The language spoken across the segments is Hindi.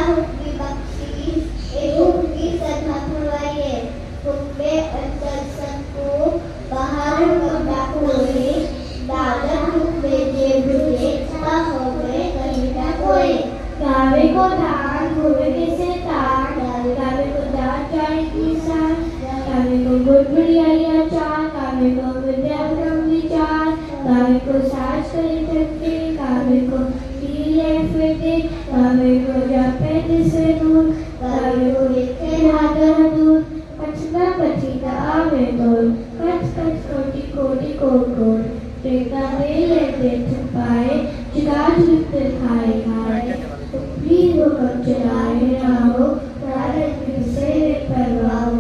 हुक्मी बख्शीश एक हुक्मी सदमतवाइए हुक्मे अंतरसन को बाहर कब्जा कोई दादर हुक्मे जेबुए ता हो गए कहीं कोई गावे को धान हुए किसे तार गावे को दान चाय की सार गावे को गुड़गुड़िया चार गावे को विद्याक्रम विचार गावे को साज करे चक्के गावे को टीले फेटे गावे को जापे दिसे नूर गावे को लेके हादर दूर पचना पचीता आवे दूर कच कच कोटी कोटी कोट कोट टेका दे लेते छुपाए चिका झुकते खाए खाए प्लीज वो कब चलाए रहो प्रारंभ से परवाओ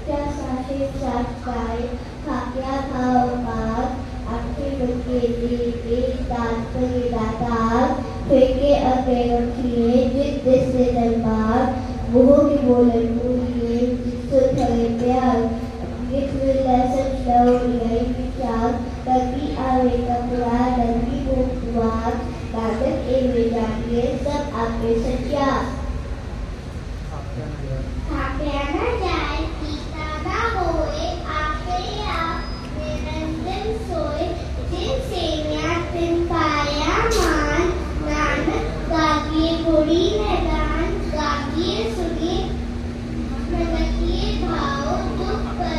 क्या साहिब साथ पाए खाकिया खाओ पाक आपके लुके दी दांत पर दातार फेंके अके रखिए जित से दरबार वो की बोले बोलिए जिससे थले प्यार इस विलासत लौड़ियाई विचार कभी आवे कपड़ा लगी वो कुआर कागज एवे जानिए सब आपके सच्चा खाकिया न जाए पीता ना होए आपे आप निरंजन सोए जिन सेविया तिन पाया मान नानक गागिए गुड़ी मैदान गागिए सुनी प्रगतिए भाव दुख पर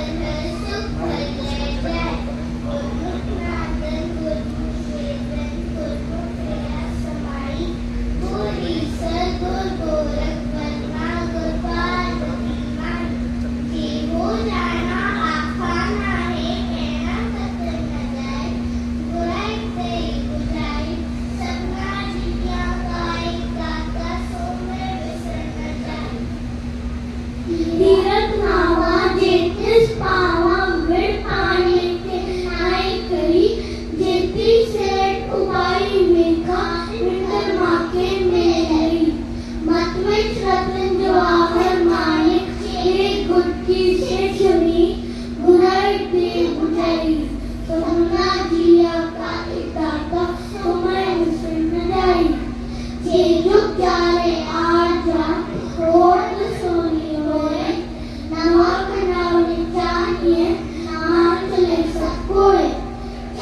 सुख भर ले जाए गुरमुख नादन गुरमुख वेदन गुरमुख प्रयास समाई गुर ईश्वर गुर गोरख बन्ना गुर पार्वती माई जीवो जाना आखाना है कहना कतर न जाए बुराई तेरी बुझाई सपना जिया गाय गाता सो में विसर न जाए तीरथ नावा जेतिस पावा विड़ पानी के नाई करी जेती सेठ उपाई मेघा विंटर माके मेरी मत में रतन जवाहर मानिक एक गुटकी से चुनी बुराई दे बुझाई सपना जिया का इताका तुम्हें विसर न जाई जे जुग जाले आज जा होठ सोनी होए नवा बनावने चाहिए नाम चले सबकोए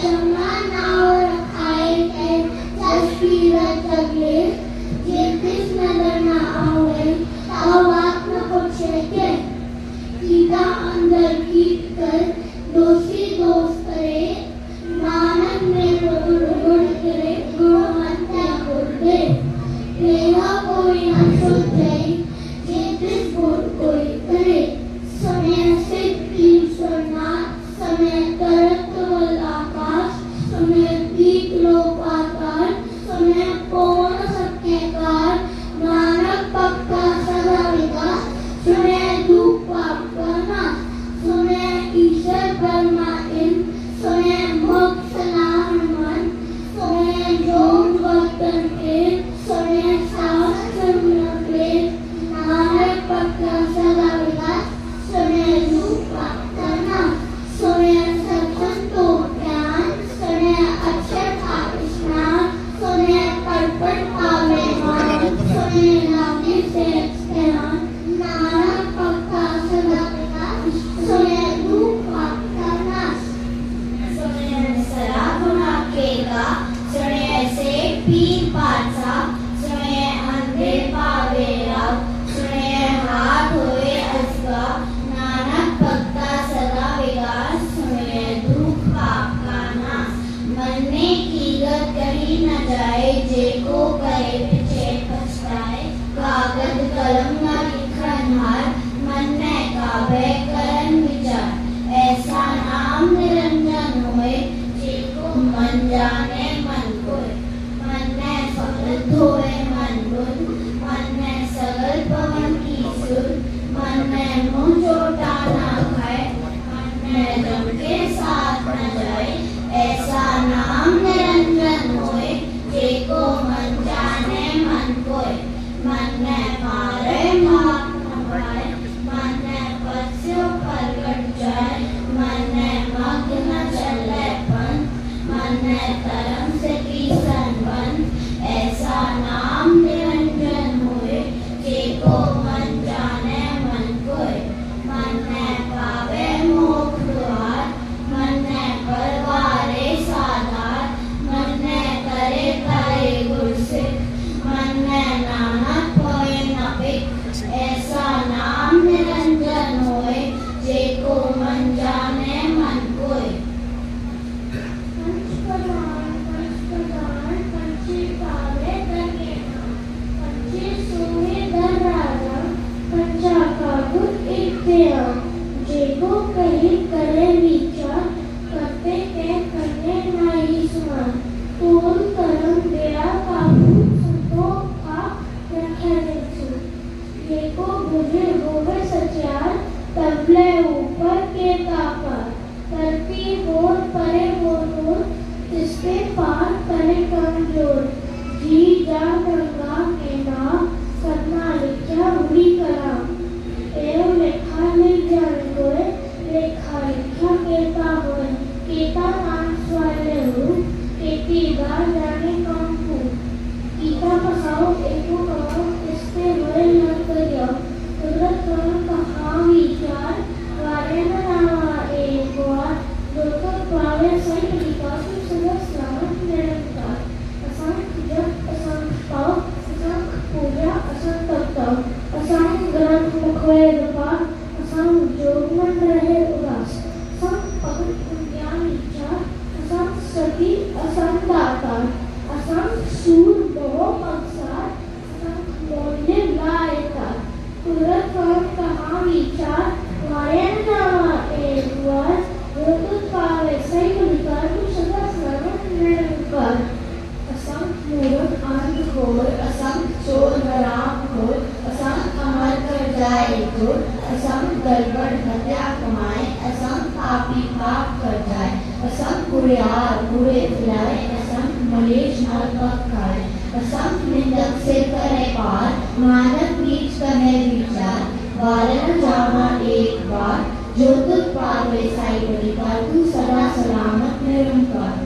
चमना नाव रखाए के तस्वीर तगले जे किस नजर ना आवे ताव बात न पूछे के कीता अंदर कीट कर दोषी दोस्त करे नानक ने गुड़ करे गुणवंत गुड़ दे तेरा कोई न सोचे जे किस गुड़ कोई करे समय से ईश्वरना समय तरत वल आकाश समय दीप लो पाताल समय पूर्ण सबके कार नानक पक्का सदा विकास समय दुख पाप का नाश समय ईश्वर ब्रह्मा इन समय मोक्ष नाम मन समय योग वर्तन के समय शास्त्र के नानक पक्का सदा विकास समय दुख पाप का नाश समय सत्संतो ज्ञान समय अक्षर का स्नान समय परपट पावे मान समय नामी से स्नान नानक पक्का सदा विकास समय दुख पाप का नाश समय सरा गुना केगा समय से पीर पाचा समय अंधे पावे राव समय हाथ होए असगा नानक पक्का सदा विकास समय दुख पाप का नाश मरने की गत कहीं न जाए जे को करे पीछे पछताए कागज कलम न लिखन हार मन ने काबे करन विचार ऐसा नाम निरंजन होए जे को मन जाने मन कोय मन ने सगल धोए मन बुन मन ने सगल पवन की सुर मन ने मुंह चोटा ना खाए मन ने जम के साथ न जाए ऐसा नाम निरंजन होए जे को मन जाने मन कोय मन ने मारे माप न पाए मन ने पस्यो प्रकट जाए मन ने मग्न चले पन मन ने धर्म से की संबंध ऐसा नाम निरंजन हुए ऐसा नाम निरंजन होए, जेको मन जाने मन कोय। पंच प्रधान पंची पावे दरके नाम, पंचे सोहे दर राजा, पंचा काबुत एक तेरा, जेको कही करे विचार, करते के करने नाई सुमान, तोल करम दया काबू संतोख का रखे देखो, जेको बुझे होवे सचार, तबले ऊपर के तापर, तरपी बोल परे बोल, जिसके पार करे कमजोर, जी जा गंगा के नाम, सपना लिखा उड़ी करा, एवं लेखा लिख जान कोय, लेखा लिखा केता होय, केता नाम स्वाले हो, केती बार जाने कौन को, कीता पसाओ एको करो, इसके होय न करियो, कुदरत करो कहाँ विचार, वारे न नावा एक बार, दोतर पावे सही विकास सुबह स्नान निरंतर, असंग जप असंग पाव, असंग पूजा असंग तप, असंग ग्रंथ मुखवेद पाठ, असंग जोगमन रहे उदास, असंग पवित्र ज्ञान इच्छा, असंग सती असंग दाता, असंग सूर बहु पक्षार, असंग मौल्य लायता, कुदरत कहाँ विचार, वायन नावा एक बार, दोतर पावे सही विकास सुबह स्नान निरंतर, असंग मूर्ख अंध घोर, असंग चोर हराम खोर, असंग अमर कर जाए चोर, असंग गड़बड़ हत्या कमाए, असंग पापी पाप कर जाए, असंग कुड़ियार कूड़े फैलाए, असंग मलेच्छ नरक खाए, असंग निंदक से करे पार, मानव नीच करे विचार, वारन जावा एक बार, जो तुझ पावे साई बलिकार, तू सदा सलामत निरंकार,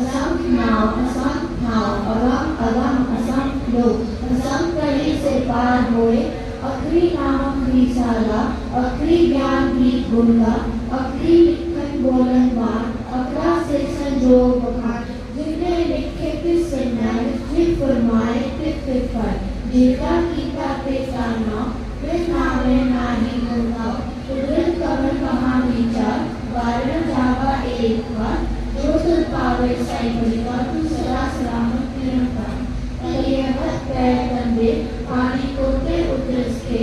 असंग नाव असंग भाव, अगम अगम असंग लोक, असंग कली से पार होए, अखरी नामक रिसाला, अखरी ज्ञान की गुणगा, अखरी लिखन बोलन बात, अखरा से संजोग बखान, जिन्हें लिखे तिस न्याय, जिन फरमाए तिस फल, जेका कीता तेका नाम, फिर नावे नाही गुणगाओ, कुदरत कवर कहाँ विचार, वारण जावा एक बार, जो तुझ पावे साई बलिकार, तू सदा सलामत निरंतर, तलियवत पैर कंधे, पानी कोते उतरस के,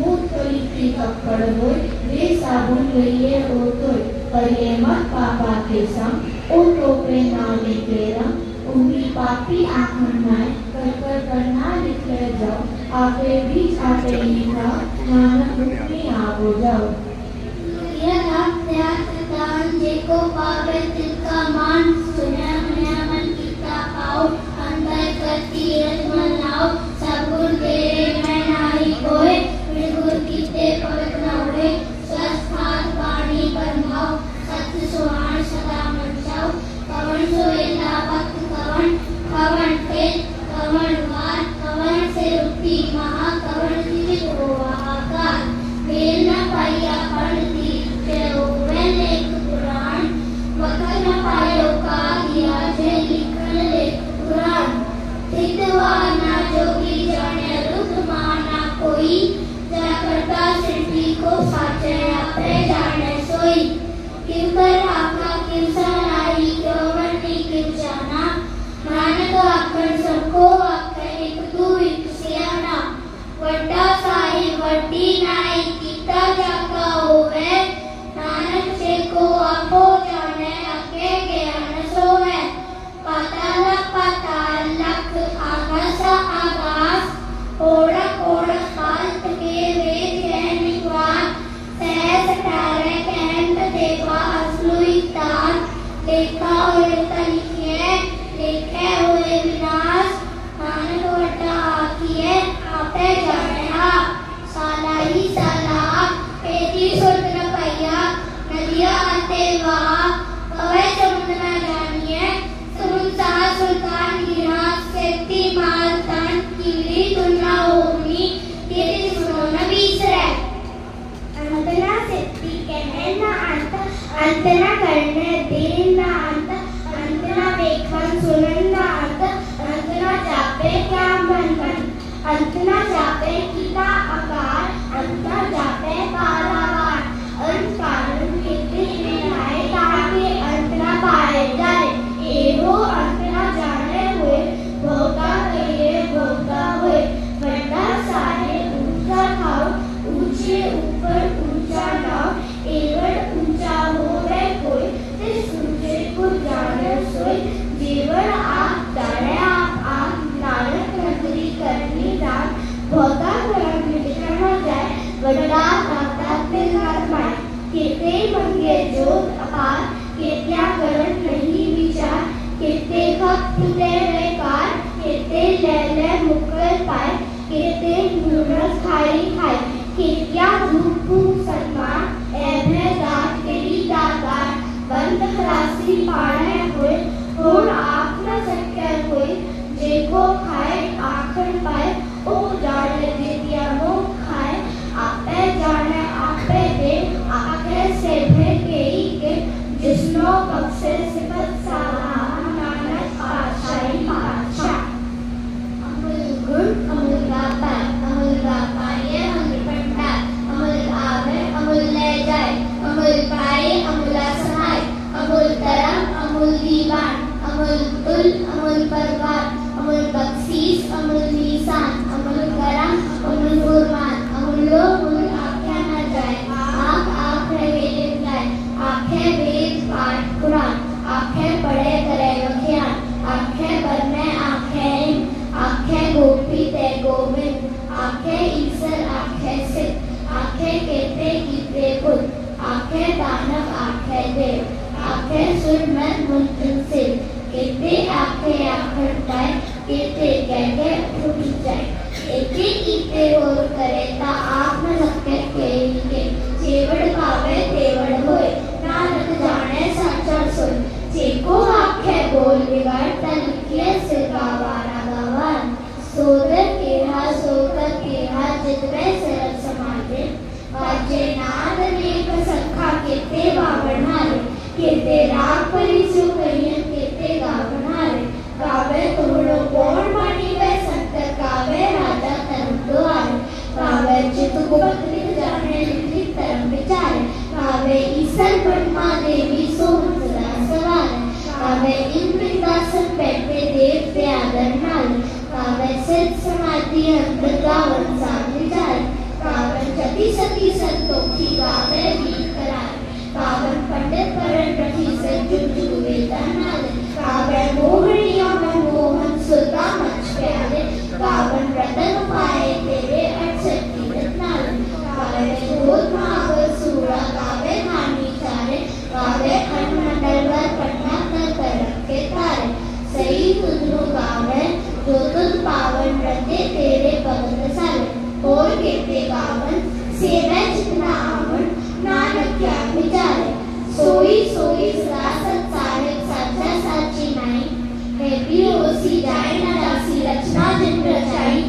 मूत कली पी कपड़ होय, वे साबुन लइए ओ तोय, पर ये मत पापा के संग, ओ टोपे नाले तेरा, उंगली पापी आँखन नाय, कर करना लिखे जाओ, आपे बीच आपे लिखा, नानक मुक्ति आवो जाओ। यह त्याग जेको पावे तिनका मान, सुना मन किता पाओ, अंदर करती रजमन लाओ, सगुण तेरे मैं नाही कोय, विगुर कीते पवित्र न होए, स्वस्थ हाथ पानी परमाओ, सत्य सुहान सदा मनसाओ, कवन सोएला भक्त कवन, कवन तेज कवन वार, कवन से रुक्ति महा, कवन जित हो आकार, मेल न पाइया पढ़ती होवे लेख पुराण, वकल न पायो का दिया जे लिखन लेख पुराण, सिद्धवा ना जोगी जाने रुद्र माना कोई, जा करता सृष्टि को साचे आपे जाने सोई, किम कर आपका किम सनाई क्यों वरनी किम जाना, नानक आखन सबको आखन एक तू एक सियाना, वड्डा साई वड्डी नाई कीता जाका होवे, नानक से को आपो जाने आके ज्ञान सोवे, पाताल पाताल लख आकाश आकाश, ओढ़क ओढ़क काल के वेद है निवास, सहस तारे कहत देवा असलुई तार, लेखा हुए तलिखे लेखे हुए विनाश, नानक वड्डा आखिए आपे जाने हा, साला ही साला पेटी सुर्द पैया, नदिया आते वहा, कवे समुद्र न जानिए, समुद्र सुल्तान गिरा, सेती माल तन कीड़ी तुलना होगी, तेरी सुनो न बीसरे, अंतना सेती कहने न अंत, अंतना करने देन न अंत, अंतना देखन सुनन न अंत, अंतना जापे क्या मन मन, अंतना जापे किता आकाश, अंता जाते पारावार अंत कारण कीर्ति निराए ताकि अंत न पाए जाए एवो अंत न जाने हुए भोगा कहिए भोगा हुए बड़ा सारे ऊंचा खाओ ऊंचे ऊपर ऊंचा नाव एवं ऊंचा हो वे कोई जिस ऊंचे को जाने सोई जीवन आप जाने आप नानक नगरी करनी रात भोगा करम मिश्रण हो जाए बड़ा दाता फिर हाथ पाए कितने मंगे जोत अपार कितना करण नहीं विचार कितने भक्त तेरे कार कितने ले मुकर पाए कितने नूरस खाई खाए कितना धूप सन्मान ऐभे दात तेरी दातार बंद खलासी पाने हुए और आप न सके हुए जेको खाए आखर पाए ओ जाने दे दिया वो खाए आपे जाने आपे दे आखे से भेगे के जिसनो कब से सिफत साला नानक पाशाई पाशा अमल गुण अमल गापा ये अमल पंडा अमल आवे अमल ले जाए अमल पाए अमल सहाय अमल तरम अमल दीवान अमल तुल अमल परवार अमल बख्शीश अमल निशान अमल करम अमल फुरमान अमलो अमल आँखें न जाए आँखें वेद जाए आँखें वेद पाठ कुरान आँखें पढ़े करे व्याख्यान आँखें बनने आँखें गोपी ते गोविंद आँखें ईश्वर आँखें सिद्ध आँखें कहते गीते बुद्ध आँखें दानव आँखें देव आँखें सुर मन मुंतन से कहते आँखें आखड़ पाए कहते कहते उठ जाए एके कीते और करे ता आप न लगते के जेवड़ पावे तेवड़ होए नानक जाने साचा सुन जेको आँखें बोल बिगाड़ तन के सिर गावारा गावान सोदर केहा सोकर केहा जितवे सरल समाजे वाजे नाद नेक सखा केते बावण हारे केते राग परिसु कहियन केते गावण हारे गावे तोड़ो कोण मानी वे संत गावे राजा धर्म द्वारे गावे चित गुप्त लिख जाने लिख धर्म विचारे गावे ईश्वर ब्रह्मा देवी सोहन सदा सवारे गावे इंद्र दासन बैठे देव ते आदर नाले गावे सिद्ध समाधि अंतर गावन साध विचारे गावन जति सती संतोखी गावे गीत करारे गावन पंडित परण रखी से जुग जुग वेदन नाले गावे मोहनिया में मोहन सुल्ता मच प्यारे गावन रतन पाए तेरे अक्षर कीरत नाले गावे भूत महावर सूरा गावे हानि चारे गावे खंडमंडल वर पटना कर रखे तारे सही तुझो गावे जो तुझ पावन रते तेरे भगत सारे और कहते गावन सेवा जितना आवन नानक क्या विचारे सोई सोई सरासत साहिब साचा साची नाई है भी ओसी जाए ना दासी रचना जिन रचाई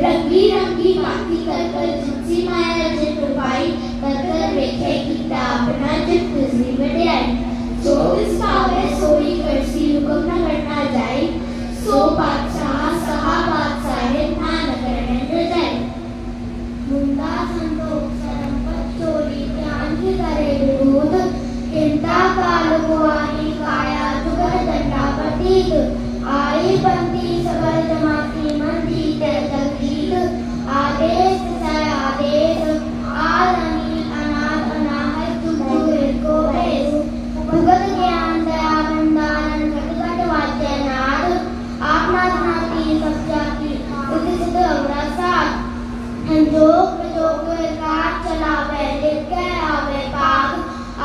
रंगी रंगी बाती कर कर जिनसी माया जिन रुपाई कर कर रेखे गीता अपना जिन खुशी में आई जो इस पावे सोई करसी हुक्म न करना जाए सो बादशाह सहा बादशाह ना न करने न जाए मुंडा संतोष सरंपत चोरी ज्ञान की करे विरोध चिंता काल मुआनी काया जुगर दंडा प्रतीक आई बंदी सबर जमाती मंदी तकदीर आदेश से आदेश आदमी अनाथ अनाहत जुगुर को भेद भगत ज्ञान दया भंडारण घट वाद्य नाद आपना धनाती सब जाति उदित अवरा साथ जोग रात चलावे लिख आवे पाग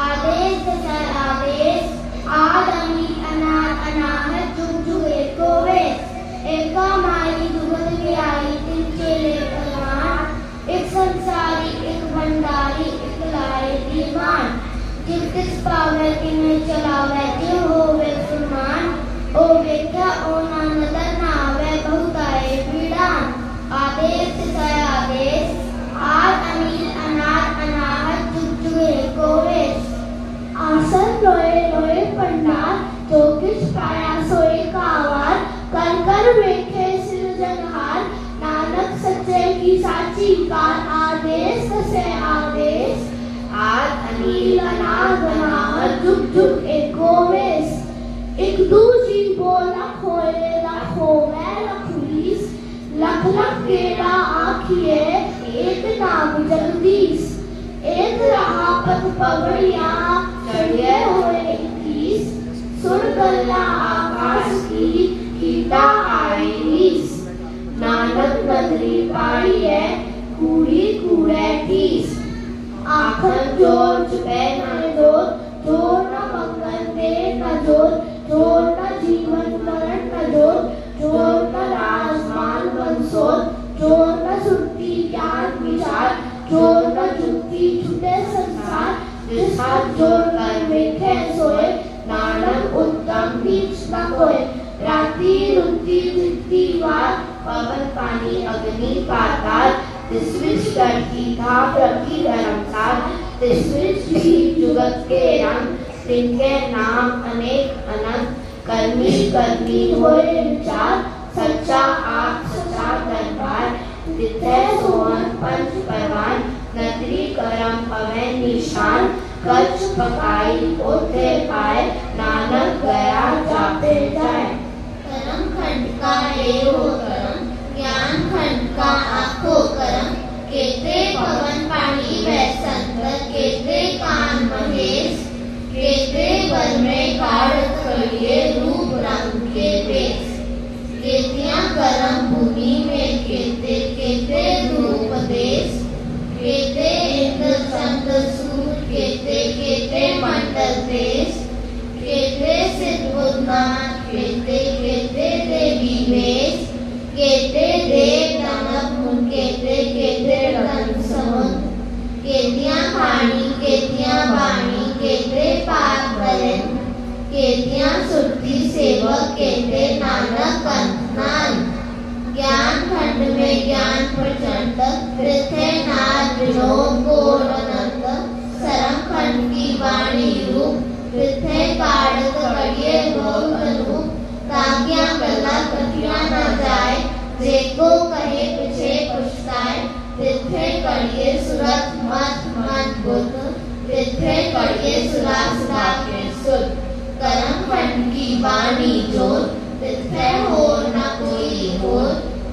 आदेश से आदेश आदमी अनाथ अनाहत जुग जुग एको वेश एका माई जुगत की आई तिल चेले भगवान एक संसारी एक भंडारी एक लाए दीवान जिस किस पावे तिन्हें चलावे जो होवे फरमान ओ वेख्या ओ नदर नावे बहुत आए पीड़ान आदेश से आदेश आद अमीर अनाथ अनाहत जुग जुग एको वेश आसन लोए लोए पंडाल जो किस पाया सोए कावार कर कर वेखे सिरजनहार नानक सच्चे की साची कार आदेश अनाज बनावत जुग जुग एको वेस एक दूजी बोला खोए लखो वे लखवीस लख लख केड़ा आखिए एक नाम जगदीश एक रहा पथ पगड़िया चढ़े हुए 21 सुर गल्ला आकाश की कीटा आए 20 नानक नगरी पाई है कूड़ी कूड़े 30 आखन जोर चुपे न जोर जोर न मंगल दे न जोर जोर न जीवन मरण न जोर जोर न राजमान मंसोर जोर न सुरती ज्ञान विचार जोर न जुक्ति छुटे संसार जिस हाथ जोर कर वेखे सोए नानक उत्तम नीच न कोय राति रुति दित्ती वार पवन पानी अग्नि पाताल तिसविच करती था प्रति धर्मसार तिसविच भी जुगत के रंग तिनके नाम अनेक अनंत कर्मी कर्मी होए विचार सच्चा आप सच्चा दरबार तिथे सोहन पंच परवान नगरी करम पवे निशान कच्छ पकाई ओथे पाए नानक गया जापे जाए कर्म खंड का एहो कर्म ज्ञान खंड का आखो कर्म केते पवन पानी व संत केते कान महेश केते वन में काढ़ खड़िए रूप रंग के बेस केतियां कर्म भूमि में केते केते रूप देश केते इंद्र चंद्र सूर्य केते केते मंडल देश केते सिद्धनाथ केते केते देवी वेश केते देव दानव मुन केते केते रतन समुद्र केतियां खानी केतियां बाणी केते पाक बलन केतियां सुरती सेवक केते नानक कंतनान ज्ञान खंड में ज्ञान प्रचंड पृथ्वी नाथ विनोद गौर अनंत सरम खंड की वाणी रूप पृथ्वी काढ़ कड़िए लोक रूप ताकियां गला कटिया न जाए जेको कहे पीछे पछताए पृथ्वी कड़िए सुरत मत मत बुद्ध पृथ्वी कड़िए सुरा सुरा के सुध कर्म खंड की वाणी जोत पृथ्वी हो न कोई हो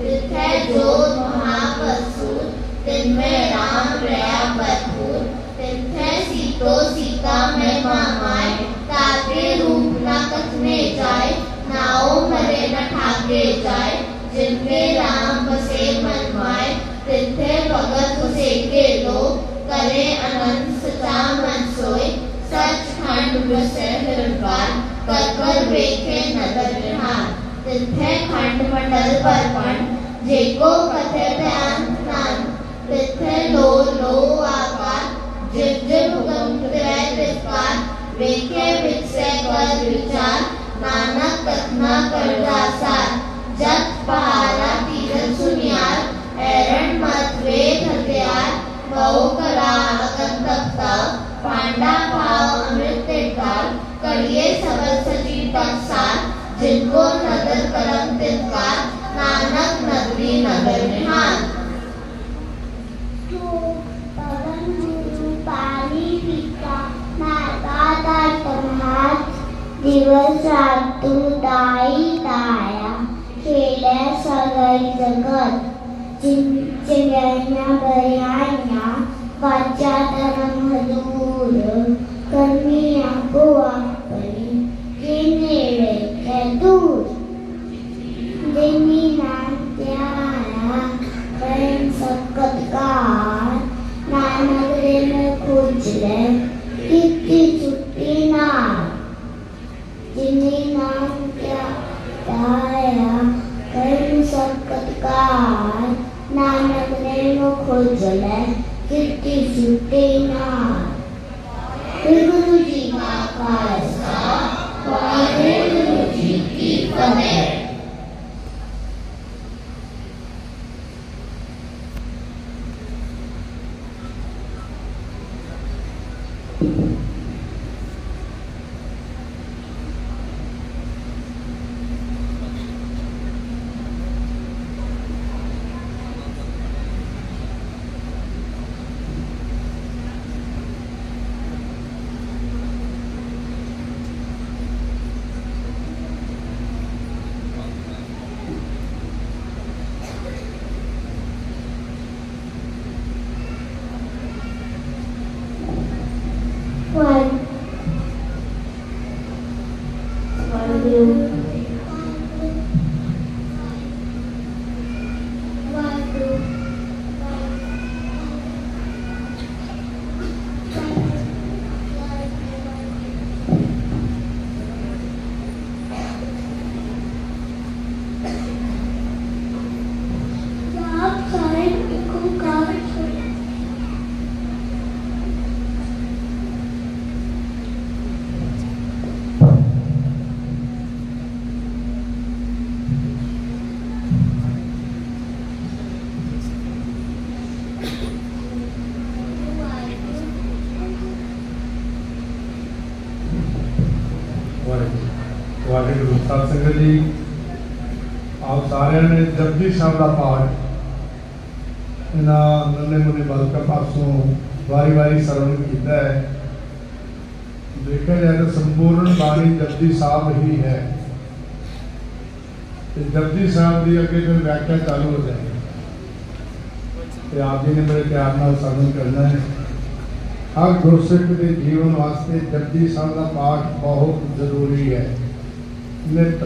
पृथ्वी जोत महावसुर तिनमें राम रया भरपूर पृथ्वी सीतो सीता में मामाए ताके रूप न कथने जाए नाओ मरे न ठाके जाए जिनमें राम बसे मन माए पृथ्वी भगत उसे के लोग करे अनंत सचा मन सोए सच खंड बसे निर्वाण कर कर वेखे नदर निहार पृथ्वी खंड मंडल पर पंड जेको कथे ध्यान नान पृथ्वी लो लो आकार जिव जिव हुकम त्रय तिस्कार वेखे विचसे कर विचार नानक कथना कर दासार जत पहारा तीरथ सुनियार एरण मत वेद हथियार बहु कला अगन तपता पांडा भाव अमृत काल कड़िए सबल सजी टकसार जिनको नगर करम तिनकार नानक नगरी नगर निहार तू पवन गुरु पाली पिता माता दातमात दिवस रातू दाई दाया खेले सगळी जगत चिंचिंग्या बयाया वाचा तरम हदूर कर्मिया गोवा परी जिनेरे के दूर जिनी नाम त्यारा प्रेम सकतकार नानक रे में खुजले कितनी छुट्टी ना जिनी नाम त्यारा प्रेम सकतकार नानक रे में खुजले कितनी छुट्टी ना गुरु जी का खालसा वाहेगुरु जी की फतेह। सत्संग जी आप सारे ने जपजी साहब का पाठ इन्होंने नन्हे मुन्ने बालक पासों वारी वारी सरवण किया है। देखा जाए तो संपूर्ण बाणी जपजी साहब ही है। जपजी साहब की अगे फिर व्याख्या चालू हो जाएगी। तो आप जी ने बड़े प्यार नाल सरवण करना है। हर गुरसिख के जीवन वास्ते जपजी साहब का पाठ बहुत जरूरी है। नित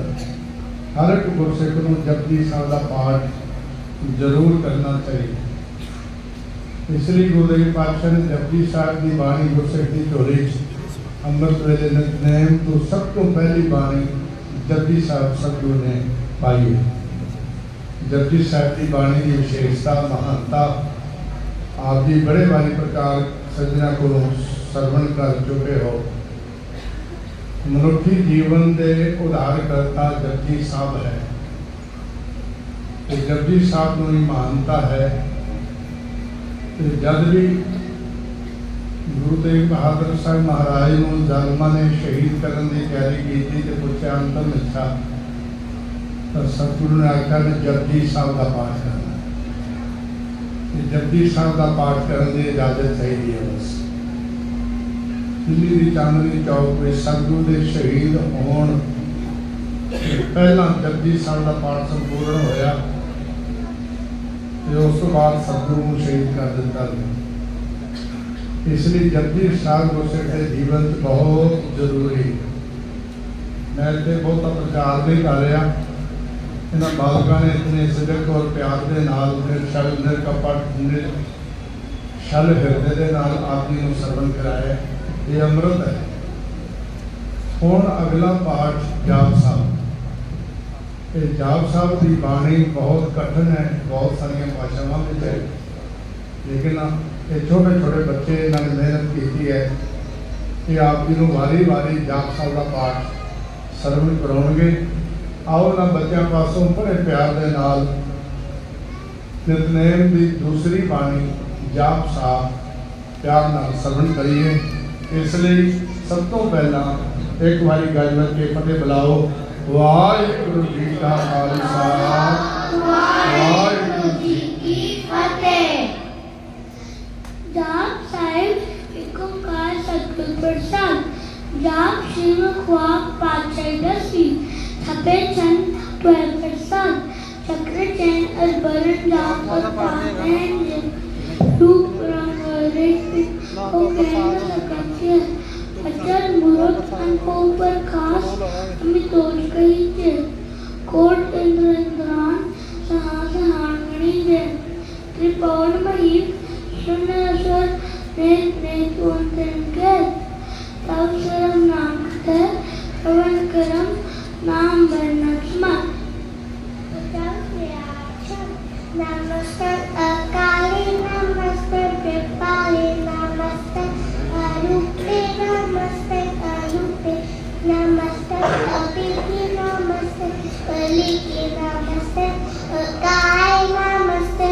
हर एक गुरसिख को जपजी साहब का पाठ जरूर करना चाहिए। इसलिए गुरुदेव पातशाह ने जपजी साहब की बाणी गुरसिख की झोली अमृत वेले नितनेम तो सब तो पहली बाणी जपजी साहब सतगुरु ने पाई है। जपजी साहब की बाणी की विशेषता महानता आप जी बड़े भारी प्रकार सज्जना को सरवण कर चुके हो। मनुखी जीवन के उदारकर्ता जपजी साहब है। जपजी साहब को ही महानता है। जब भी गुरु तेग बहादुर साहब महाराज को जालमा ने शहीद करने की तैयारी की तो पूछा अंतम इच्छा तो सतगुरु ने आख्या ने जपजी साहब का पाठ करना। जपजी साहब का पाठ करने की इजाजत चाहिए है। बस दिल्ली की चांदनी चौक में सतगुरु के शहीद होने पहला जपजी साहब का पाठ संपूर्ण होया। उस तो बाद सतगुरु को शहीद कर दिता गया। इसलिए जपजी साहब गुरसिख के जीवन बहुत जरूरी। मैं इतने बहुत प्रचार नहीं कर रहा। इन्होंने बालकों ने इतने सिदक और प्यार के नाल निर्छल निरकपट निरछल हृदय के नाल आप जी को सरवण कराया। ये अमृत है। हुण अगला पाठ जाप साहब। ये जाप साहब की बाणी बहुत कठिन है। बहुत सारिया भाषावां में है लेकिन ये छोटे छोटे बच्चे इन्होंने मेहनत की है कि आप जी को वारी वारी जाप साहब का पाठ सरवण कराउणगे। आओ ना बच्चों पासों बड़े प्यार के नाल नितनेम की दूसरी बाणी जाप साहब प्यार नाल सरवण करिए। इसलिए सब तो पहला एक बारी गल के फतेह बुलाओ। वाहिगुरु जी का खालसा वाहिगुरु जी की फतेह। जाप साहिब एक ओंकार सतगुर प्रसाद। जाप श्रीमुख वाक पातशाही दसवीं छपे चंद 12 प्रसाद। चक्र चैन अरबरन जाप और पातैन रूप रंग रेख ओ कहना सकते अचल मुरत अनको ऊपर खास अमितोष कही के कोट इंद्र इंद्रान सहा सहांगणी दे त्रिपौल महीप शून्य स्वर नेत नेत वंतन के तब सरम नाम कथे पवन करम नाम बरना स्मत। नमस्ते अकाली नमस्ते कृपाली नमस्ते अरूपे नमस्ते अरूपे नमस्ते अभिकी नमस्ते कलिकी नमस्ते काय नमस्ते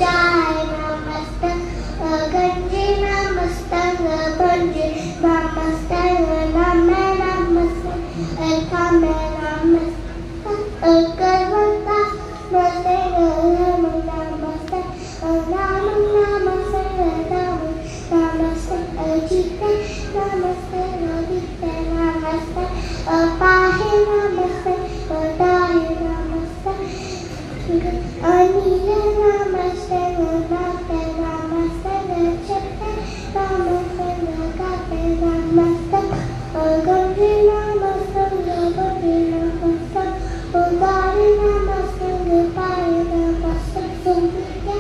जाय नमस्ते गंजे नमस्ते भंजे नमस्ते नमे नमस्ते कामे नमस्ते करवता नमस्ते नमस्ते नाम नमस्ते नाम नमस्ते अजिते नमस्ते रविते नमस्ते पाहे नमस्ते दाहे नमस्ते अनिल नमस्ते नमस्ते नमस्ते नक्षते नमस्ते नगाते नमस्ते गंगे नमस्ते गंगे नमस्ते उदारी नमस्ते गोपाली नमस्ते सुमिके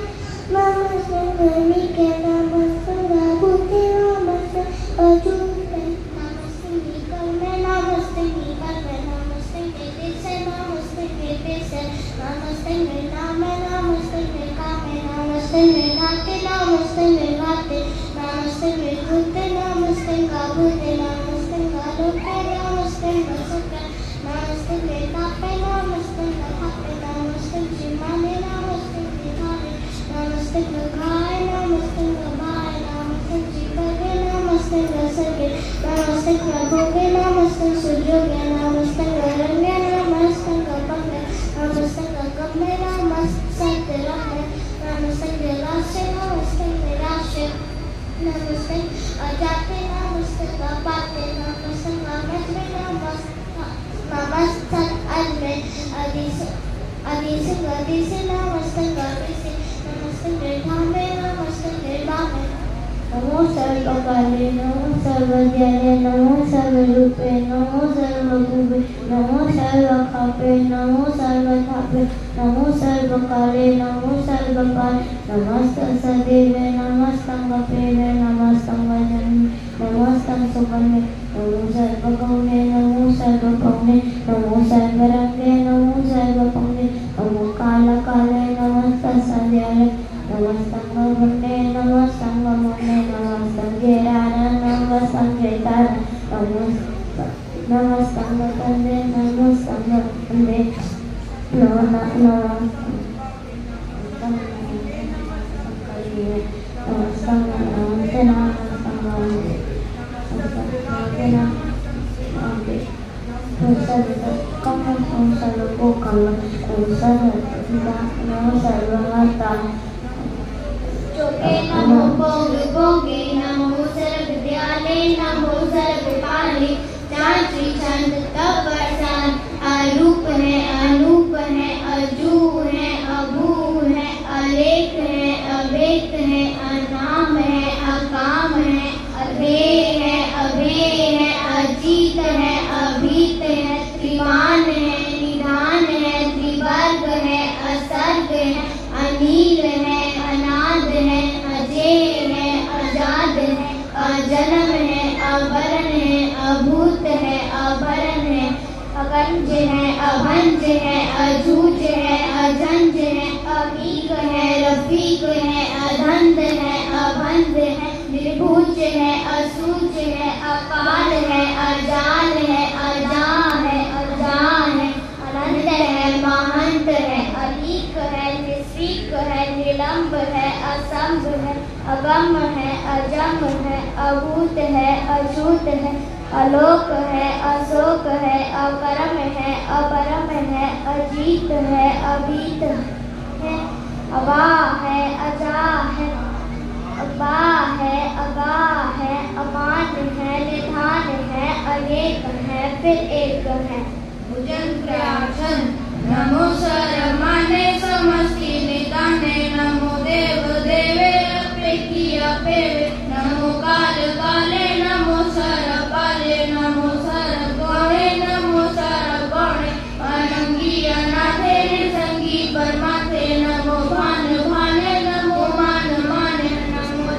नमस्ते गणिके नमस्ते भूते नमस्ते अजूते नमस्ते निकल में नमस्ते निकल में नमस्ते मेरे से नमस्ते मेरे से नमस्ते मेरा में नमस्ते मेरा में नमस्ते मेरा के नमस्ते मेरा के नमस्ते मेरे भूते नमस्ते गाभूते नमस्ते गालो के नमस्ते नमस्ते नमस्ते मेरा पे नमस्ते मेरा पे नमस्ते जिमाने नमस्ते जिमाने नमस्ते गगाए नमस्ते गगाए नमस्ते जीवगे नमस्ते रसगे नमस्ते प्रभुगे नमस्ते सूर्योगे नमस्ते गरंगे नमस्ते अजाते नमस्ते पाते नमस्ते नमस्ते नमस्ते अलमे अदिसे नमस्ते नमस्ते धामे नमस्ते धामे नमो सर्वकाले नमो सर्वज्ञाने नमो सर्वरूपे नमो सर्वभूते नमो सर्वखापे नमो सर्वधापे नमो सर्वकाले नमो सर्वकाले नमस्तं सदेवे नमस्तं गपेवे नमस्तं वजने नमस्तं सुगमे नमो सर्वगौणे नमो सर्वगौणे नमो सर्वरंगे नमो सर्वपंगे नमो कालकाले नमस्तं सद्याले नमस्तं गवने नमस्तं गमने नमस्तं गेराना नमस्तं गेताना नमस्तं गतंदे नमस्तं गतंदे नमो भोगे नमो सर्वविद्यालय नमो सर्वपाले चांचरी चंद तप प्रसाद अरूप है अनूप है अजू है अभू है अलेख है अवेक है अनाम है अकाम है अभेय है अभेय है अजीत है अभीत है त्रिमान है निधान है त्रिवर्ग है असर्ग है अनील है अनाद है अजय है आजाद है अजन्म है अवरण है अभूत है अभरण है अगंज है अभंज है अजूज है अजंज है अमीक है रफीक है अधंध है अभंध है निर्भुज है असूज है अकाल है अजाल है अजा है अनंत है महंत है अलीक है निस्वीक है निलंब है असंभ है अगम है अजम है अभूत है अछूत है अलोक है अशोक है अकरम है अपरम है अजीत है अभीत है अबा है अजा है अबा है अगा है अमान है निधान है अनेक है फिर एक है भुजन प्रार्थन नमो सर्वमाने समस्ति निदाने नमो देव देवे अपेक्षी अपेवे नमो काल काले नमो सर्वपाले नमो सर्वगौणे नमो सर्वगौणे अनंगी अनाथे निसंगी परमात्मे नमो भान भाने नमो मान माने नमो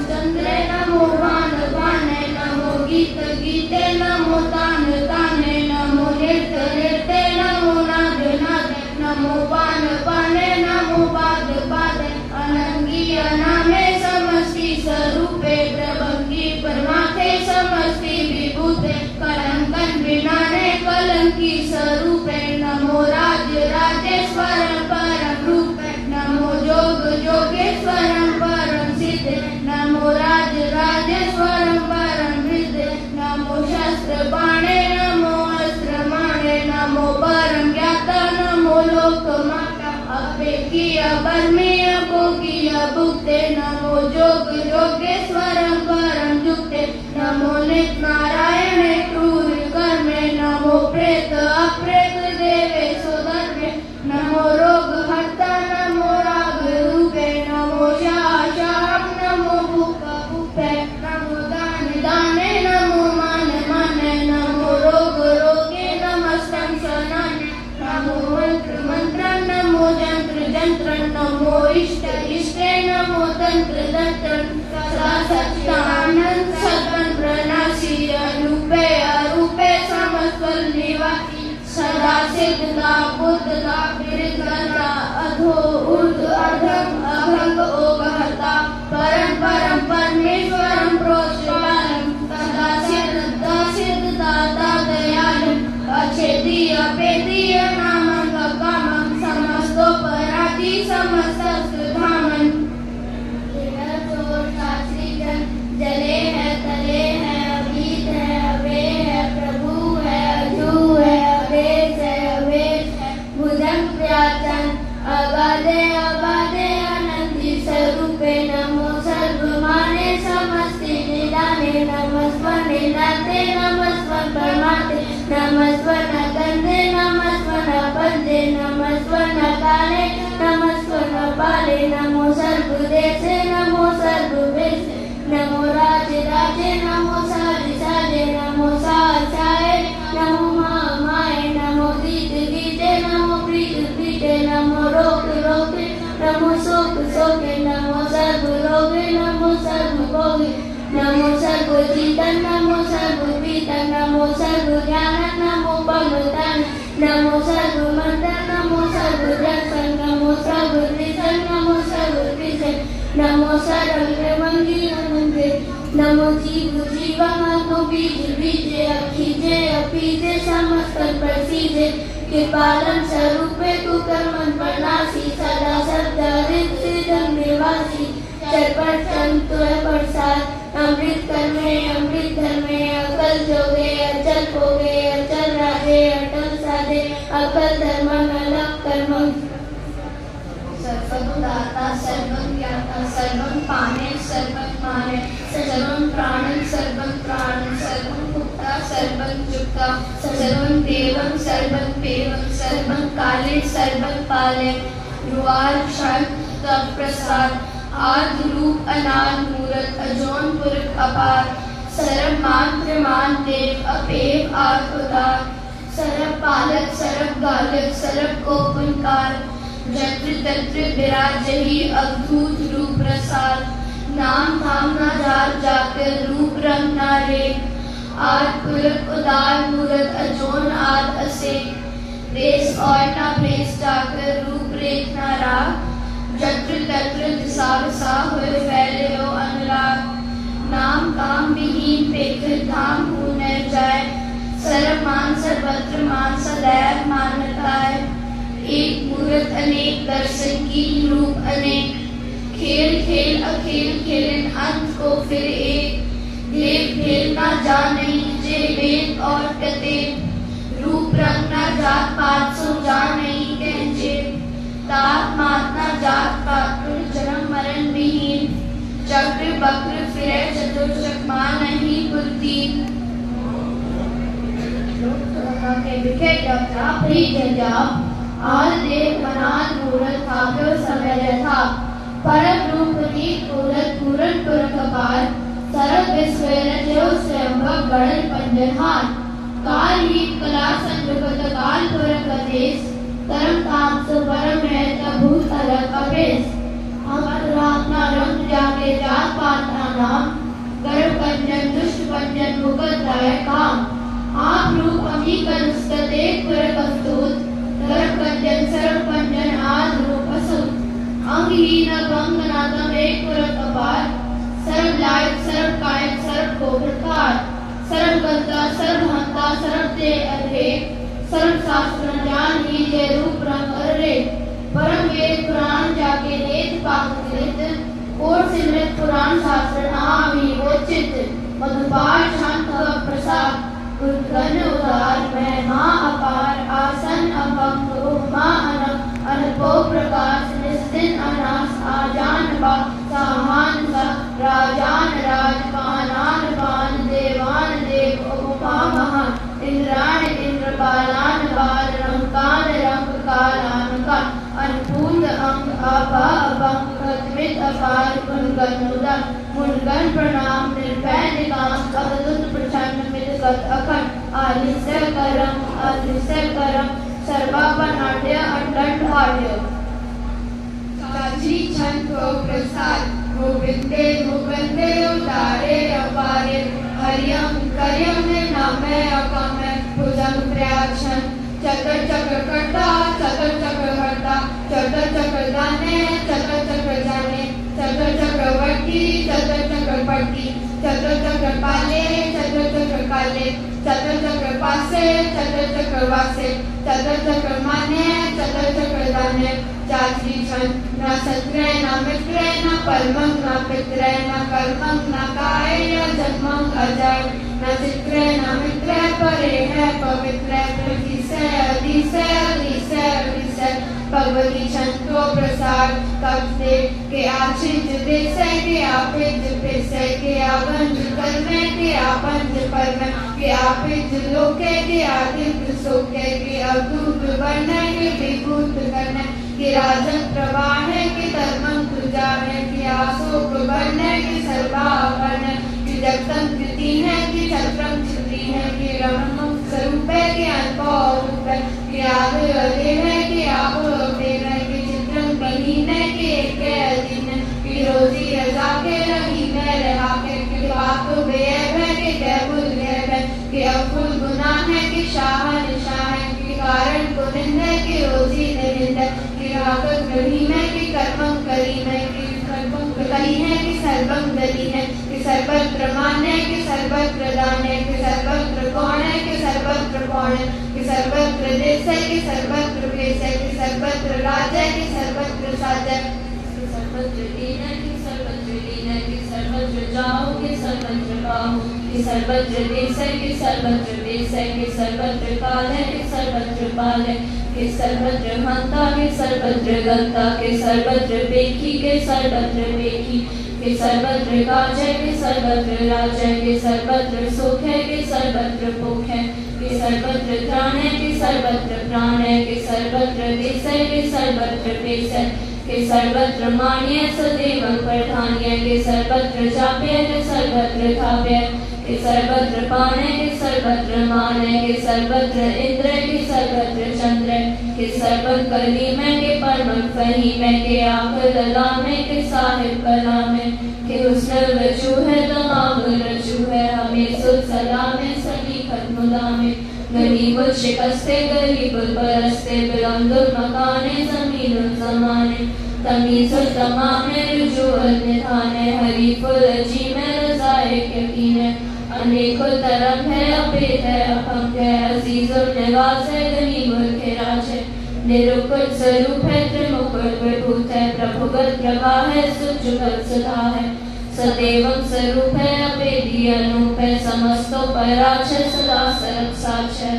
चंद्रे नमो भान भाने नमो गीत गीते नमो तान ताने नमो नृत्य नृत्य नमो नाद नाद नमो पान पाने नमो पाद पादे अनंगी अनामे समस्ति स्वरूपे प्रभंगी परमात्मे समस्ति विभूते कलंकन विनाने कलंकी स्वरूपे नमो राज राजेश्वर परम रूपे नमो जोग जोगेश्वर परम सिद्धे नमो राज राजेश्वर परम सिद्धे नमो शस्त्र बाणे नमो अस्त्र माणे नमो परम ज्ञाता नमो लोक माता अपेक्षी अबर्मी अभोगी अभुक्ते नमो जोग जोगेश्वर परम जुक्ते नमो नित नारायण क्रूर कर्मे नमो प्रेत अप्रेत देवे सोधर्मे नमो रोग हर्ता नमो राग रूपे नमो शाम नमो भूप भूपे नमो दान दाने नमो मान माने नमो रोग रोगे नमस्तं सनाने नमो मंत्र मंत्र नमो जंत्र जंत्र नमो इष्ट इष्टे नमो तंत्र तंत्र सत्यानंद सदन प्रणाशी अरूपे अरूपे समस्तल निवासी सदा सिद्धता बुद्धता विरता अधो ऊर्ध अधम अभंग ओगहता परम परम परमेश्वरम प्रोषपालम सदा सिद्धता दयालम अछेदीय अपेदीय नामं कामं समस्तोपराधि समस्तधामन जले है तले है अभीत है अवे है प्रभु है अजू है अवेश है अवेश है भुजंग प्राचन अगाधे अबाधे अनंती स्वरूपे नमो सर्वमाने नमस्वन परमाते नमस्वन गंधे नमस्वन पंजे नमस्वन काले नमस्वन पाले नमो सर्वदेशे नमो सर्ववेशे नमो राजे राजे नमो साजे साजे नमो साये नमो माये नमो गीत गीते नमो प्रीत प्रीते नमो रोक रोके नमो शोक शोके नमो सर्व रोगे नमो सर्व भोगे नमो सर्व चिंतन नमो सर्व पीतन नमो सर्व ज्ञान नमो पवतान नमो सर्व मंत्र नमो सर्व दर्शन नमो सर्व दृशन नमो सर्व कृष्ण नमो सर्व मंगी मंगे नमो जीव जीवात्मा बीज बीजे अखीजे अपीजे समस्त प्रसीजे के पालन स्वरूपे कुकर्मन प्रणासी सदा सदा रिद्धं निवासी चरपट संतो प्रसाद अमृत कर्मे अमृत धर्मे अकल जोगे अचल भोगे अचल राजे अटल साधे अकल धर्म अलग कर्म सर्वं दाता सर्वं ज्ञाता सर्वं पाने सर्वं माने सर्वं प्राणं सर्वं भुक्ता सर्वं जुक्ता सर्वं देवं सर्वं पेवं सर्वं काले सर्वं पाले रुआर शांत प्रसाद आदि रूप अनाद मूरत अजोन पुरख अपार सर्व मात्र मान देव अपेव आत्मदार सर्व पालक सर्व गालक सर्व कोपनकार जत्र तत्र विराजहि अवधूत रूप प्रसाद नाम धाम ना जार जाकर रूप रंग ना रे आद पुरख उदार मूरत अजोन आद असे देश और ना भेस जाकर रूप रेख ना राग जत्र तत्र दिशा विसा हुए फैले हो अनुराग नाम काम विहीन पेखर धाम हो न जाए सर्व मान सर्वत्र मान सदैव मान्यताए एक मूर्त अनेक दर्शन की रूप अनेक खेल खेल अखेल खेलन अंत को फिर एक देव भेद ना जान नहीं जे वेद और कते रूप रंग ना जात पात सो जान नहीं कहजे तात मात ना जात पात जन्म मरण विहीन चक्र बक्र फिरे चतुर्चक मान नहीं बुद्धि के विखे जब जाप आल देव अनाद मूरत थाप्यो समय था परम रूप नी पूरत पूरन पुरख अपार सर्व विश्व रचयो स्वयंभव गणन पंजनहार काल ही कला संजुगत काल पुरख अदेश तरम ताप सो परम है तभूत अलग अपेश अमर रामना रंग जाके जात पात नाम गर्भ पंजन दुष्ट पंजन मुगत राय काम आप रूप अमी करुस्तते पुरख अस्तूत गर्भ पंजन सर्व पंजन आद रूप असुत अंगहीन भंग नादम एक पुरख अपार सर्व लायक सर्व कायक सर्व को प्रकार सर्व कर्ता सर्व हंता सर्व ते अधे सर्व शास्त्र ज्ञान ही जे रूप रंग अरे परम वेद पुराण जाके नेत पाक कृत कोट सिमरत पुराण शास्त्र नामी वोचित मधुपाठ शांत प्रसाद गुण उदार महिमा अपार आसन अभंग उपमा अनक अनपो प्रकाश निस्दिन अनास आजान बा सामान सा राजान राज पानान पान देवान देव उपमा महान इंद्राण इंद्र बालान बाल रंकान रंग कालान कान अनपूर्ण अंग आभा अभंग खत्मित अपार गुणगण मुदा मुनगण प्रणाम निर्भय निकाम अवधुत प्रचंड मितगत अखंड आलिस्य करम सर्वापनाट्य अटंड हार्य काजी छंद को प्रसाद गोविंदे मुकुंदे उतारे अपारे हरियम करियम नामे अकमे भुजंग प्रयाक्षण चक्र चक्र कर्ता चक्र चक्र हर्ता चक्र चक्र जाने चक्र चक्र जाने चक्र चक्र वर्ती चक्र चक्र पट्टी चक्र चक्र पाले चक्र चक्र काले चक्र चक्र पासे चक्र चक्र वासे चक्र चक्र माने चक्र चक्र दाने चाची छन न सत्रे न मित्रे न परमं न पित्रे न कर्मं न काय न जन्मं अजय न चित्रे न मित्रे परे है पवित्रे प्रतिसे अधिसे अधिसे अधिसे भगवती छंतो प्रसाद कब्जे के आशिज देसे के आपिज पेसे के आगंज कर्मे के आपंज परमे के आपिज लोके के आदित्य सोके के अद्भुत वर्णे के विभूत करने के राजन प्रवाहे के धर्मं तुजाने के आशोक वर्णे के सर्वाभरण के जगतम कृति है के छत्रम छुरी है के रमण स्वरूप है के अल्प के आगे है के आप है के चित्रम विहीन है के एक अधीन की रोजी रजा के रही में रहा के बात व्यय है के जयपुर है के अफुल गुनाह है के शाह निशाह है के कारण कुनिंद है के रोजी निंद के रागत गढ़ी में के कर्मम करी में के कर्मम करी है के सर्वम दली है के सर्वत्र मान है के सर्वत्र दान है के सर्वत्र कौन है के सर्वत्र कौन है के सर्वत्र देश है के सर्वत्र वेश है के सर्वत्र राज है के सर्वत्र साज है के सर्वत्र लीन है के सर्वत्र लीन है के सर्वत्र जाओ के सर्वत्र पाओ के सर्वत्र देश है के सर्वत्र देश है के सर्वत्र काल है के सर्वत्र पाल है के सर्वत्र हंता के सर्वत्र गंता के सर्वत्र पेखी के सर्वत्र पेखी के सर्वत्र काज है के सर्वत्र राज है के सर्वत्र सुख है के सर्वत्र भोग है के सर्वत्र त्राण है के सर्वत्र प्राण है के सर्वत्र देश है के सर्वत्र पेश है के सर्वत्र मान्य सदैव प्रधान्य के सर्वत्र चाप्य के सर्वत्र थाप्य के सर्वत्र पान है के सर्वत्र मान है के सर्वत्र इंद्र के सर्वत्र चंद्र के सर्वत्र कली में के परम फही में के आंख लला में के साहिब कला में के हुस्न वजू है तमाम रजू है हमें सुर सलाम है सभी खत्मुला में गरीब शिकस्ते गरीब परस्ते बिलंदुल मकाने जमीन जमाने तमीज़ुल तमामे रुजूअल निधाने हरीफुल अजीम रज़ाए यकीन अनेकुल तरम है अपेद है अभंग है अजीजुल निवास है गनीमुल खिराज है निरुकुल स्वरूप है त्रिमुकुल विभूत है प्रभुगत प्रभा है सुजुगल सुधा है सदैवं स्वरूप है अपेदी अनूप है समस्तो पराच है सदा सरक साच है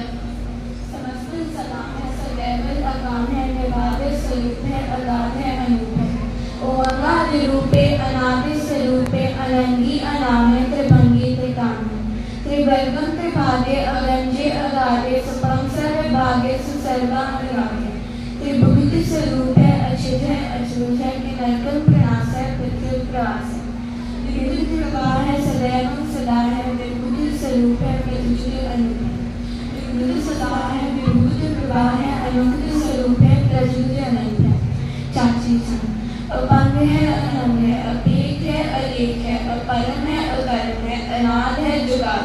समस्त सदा है सदैव अकाम है निवादे स्वरूप है अगाध है अनूप है ओ अगाध रूपे अनादि स्वरूपे अनंगी अनामे त्रिभंगी त्रिकामे त्रिवर्गम त्रिभागे अगंजे अगाधे सुपम सर्वभागे सुसर्वा अनुरागे त्रिभुवि स्वरूप है अचित है अचूत है कि नरकम प्रणास है पृथ्वी प्रवास है विद्युत प्रवाह है सदैव सदा है विभूत स्वरूप है प्रज्वल अनूप है विभूत सदा है विभूत प्रवाह है अनूप स्वरूप है प्रज्वल अनंत है चाची अपंग है अनंग है अपेक है अलेख है अपरम है अकर्म है अनाद है जुगाड़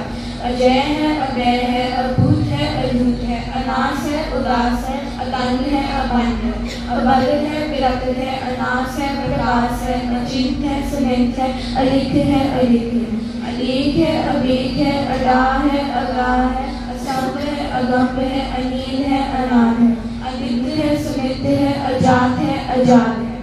अजय है अव्यय है अभूत है अजूत है अनास है उदास है अतंग है अभंग अबल है विरक्त है अनास है प्रकाश है अचिंत है सुनित है अलिख है अलिख है अलेख है अवेक है अडा है अगा है असंग है अगम्भ है अनील है अनाद है अनिद्र है सुनित है अजात है अजात है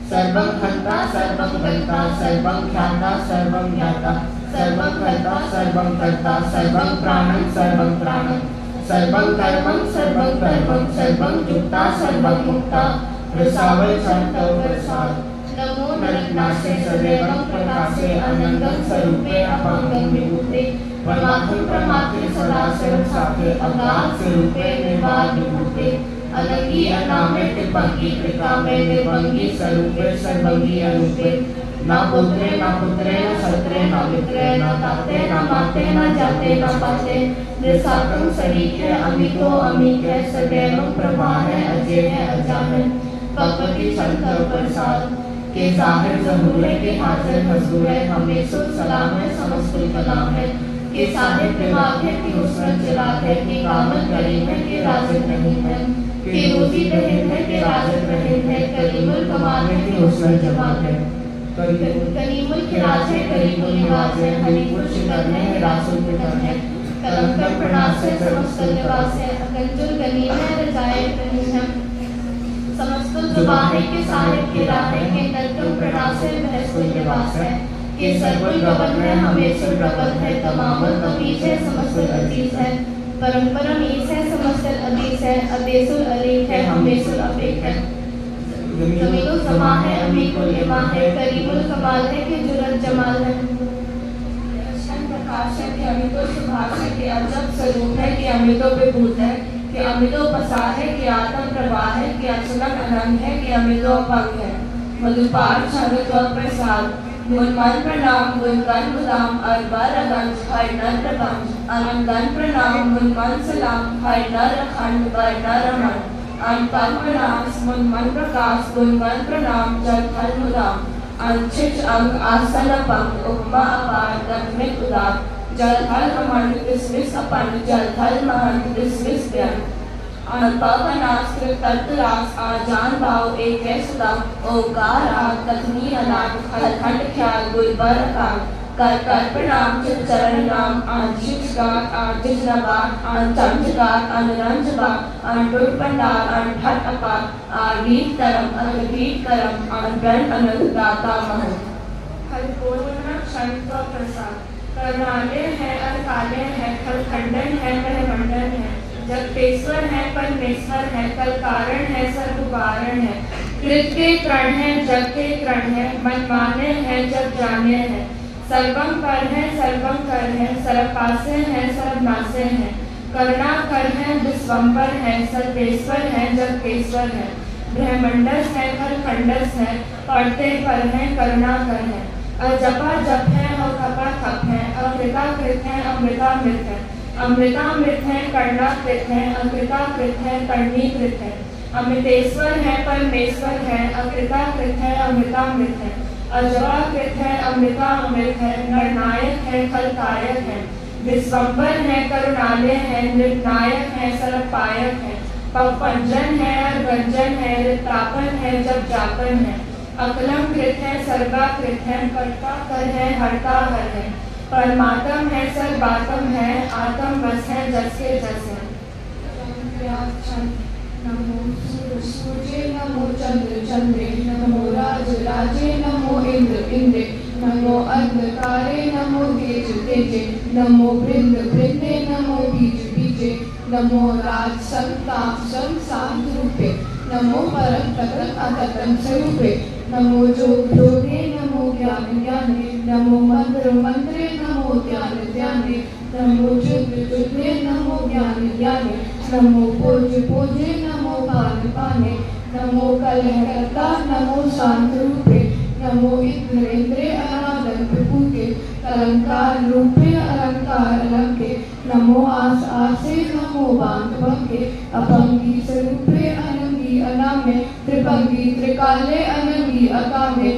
सर्वं खंता सर्वं गंता सर्वं ख्याता सर्वं ज्ञाता सर्वं कर्ता सर्वं कर्ता सर्वं प्राणं सर्वं प्राणं सर्वं कर्मं सर्वं कर्मं सर्वं युक्ता सर्वं मुक्ता रसावल शांतौ प्रसाद नमो नरनासे सदैवं प्रकाशे अनंतं स्वरूपे अभंगं विभूते परमात्म प्रमात्रे सदा सर्व साथे अगाध स्वरूपे निर्वाण विभूते अलंगी अनामे त्रिभंगी त्रिकामे निर्भंगी स्वरूपे सर्वंगी अनूपे ना पुत्रे न सत्रे न मित्रे न ताते न माते न जाते न पाते निसाकं सरीखे अमितो अमित है सदैव प्रभा है अजय है अजामिन भगवती छंद प्रसाद के जाहिर जहूर है के हाजिर हजूर है हमें सुख सलाम है समस्त कलाम है के साहिब दिमाग है कि उसमें चिराग है कि कामत करीम है कि राजत नहीं है कि रोजी रहीम है कि राजत रहीम है करीमुल कमाल है कि उसमें जवाब है करीमुल खिराज है करीमुल निवाज है हरीमुल शिकर है रासुल पितर है कलंकर प्रणास है समस्त निवास है अकंजुल गनीम है रजाए रहीम है समस्त जुबान के साहिब के राहे के नरकम प्रणास है महसुल निवास है के सर्वल गवन है हमेशा गवन है तमामल तमीज है समस्त अजीज है परम परम ईस है समस्त अजीज है, अदेसुल अलीक है, हमेसुल अबीक है। जमीनुल समा है, अमीकुल इमा है, करीमुल कमाल है कि जुरत जमाल है। प्रकाश है कि अमितो सुभाष है कि अजब स्वरूप है कि अमितो विभूत है कि अमितो पसार है कि आत्म प्रवाह है कि अचलन अनंग है कि अमितो अपंग है। मधुपार छंद प्रसाद मुनमन प्रणाम मुनगन गुलाम अरबर अगंज हर नर प्रपंच अनगन प्रणाम मुनमन सलाम हर नर अखंड बर नर रमन अनपन प्रणाम मुनमन प्रकाश गुणगन प्रणाम जल थल मुदाम अंशिच अंग आसन अपंग उपमा अपार गगमित उदार जल थल अमंड विस्मिस अपंड जल थल महंत विस्मिस व्यंग अनपवनास कृतरास आजान भाव एक सुदाम ओकार आग तखनी अनाग खलखंड ख्याल गुलबर अकाल कर कर प्रणाम चित चरण नाम आंशिक गात आर्जित नगात अंचंज गात अनरंज बात अंडुर पंडाल अंठट अपार आगीत तरम अनगीत करम अनब्रन अनंत दाता महल खलपूर्ण क्षण प्रसाद करनाले है अरकाले है खलखंडन है ब्रह्मंडन है जगतेश्वर है परमेश्वर है कल कारण है सर्वकारण है कृत के कर्ण है जग के कर्ण है मन माने है जग जाने है सर्वम कर है सर्वम कर है सर्वपासे है सर्वनासे है करुणा कर है विश्वम्बर है सर्वेश्वर है जगतेश्वर है ब्रह्मंडस है खलखंडस है पढ़ते पर है करुणा कर है अजपा जप है और खपा खप है अकृता कृत है अमृतामृत है अमृतामृत है कर्णाकृत है अकृताकृत है कर्णीकृत है अमृतेश्वर है परमेश्वर है अकृताकृत है अमृतामृत है अजवाकृत है अमृता अमृत है निर्णायक है फलकायक है विश्वम्बर है करुणालय है निर्णायक है सर्वपायक है पवपंजन है अर्गंजन है ऋतापन है जब जापन है अकलम कृत है सर्वाकृत है कर्ता कर है हरता हर है परमात्म है सर्वात्म है आत्म बस है जस के जस है। नमो सूर्य नमो चंद्र चंद्रे नमो राज राजे नमो इंद्र इंद्रे नमो अंधकारे नमो तेज तेजे नमो बृंद बृंदे नमो बीज बीजे नमो राज संताप संसार रूपे नमो परम तत्व अततम स्वरूपे नमो जोग जोगे नमो ज्ञान ज्ञाने नमो मंत्र मंत्रे नमो ध्यान ध्याने नमो जुग जुगे नमो ज्ञान ज्ञाने नमो पूज पूजे नमो पान पाने नमो कलहकर्ता नमो शांत रूपे नमो इंद्र इंद्रे अनादन प्रभुके अलंकार रूपे अलंकार अलंके नमो आस आसे नमो बांध बंके अपंगी स्वरूपे अनंगी अनामे त्रिभंगी त्रिकाले अनंगी अकामे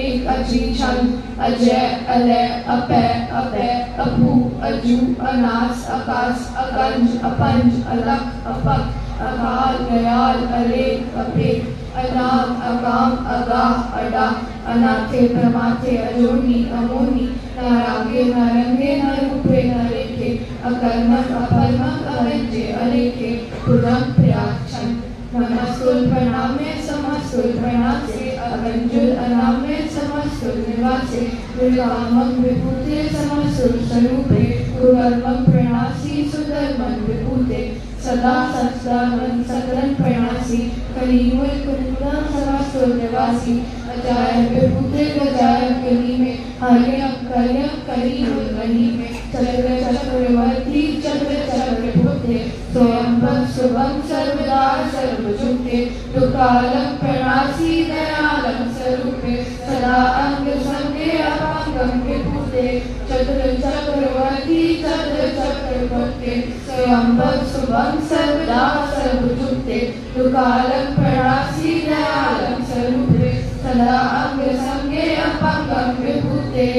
एक अची छंद अजय अलय अपय अपय अपू अजू अनास आकाश अकंज अपंज अलक अपक अकाल दयाल अलेख अपेख अनाग अकाम अगाह अडा अनाथे प्रमाथे अजोनी अमोनी नारागे नारंगे नरूपे नरेखे अकर्मक अपरमक अरंजे अलेखे पुरम प्रयाक्षण नमस्तुल प्रणामे समस्तुल प्रणासे अगंजुल अनामे समस्तुल निवासे दुर्गामक विभूते समस्तुल स्वरूपे कुर्मक प्रणासी सुधर्मन विभूते सदा सत्सदानंद सकलन प्रणासी कलीमुल कुंदा समस्तुल निवासी अजायब विभूते गजायब गली में हरियम करियम कलीमुल गली में चक्र चक्रवर्ती चक्र चक्र भूते स्वयंभव शुभम सर्वदा सर्वजुक्ते दुकालम प्रणासी दयालम स्वरूपे सदा अंग संगे अपांगम विभूते चक्र चक्रवर्ती चक्र चक्र भूते स्वयंभव शुभम सर्वदा सर्वजुक्ते दुकालम प्रणासी दयालम स्वरूपे सदा अंग संगे अपांगम विभूते।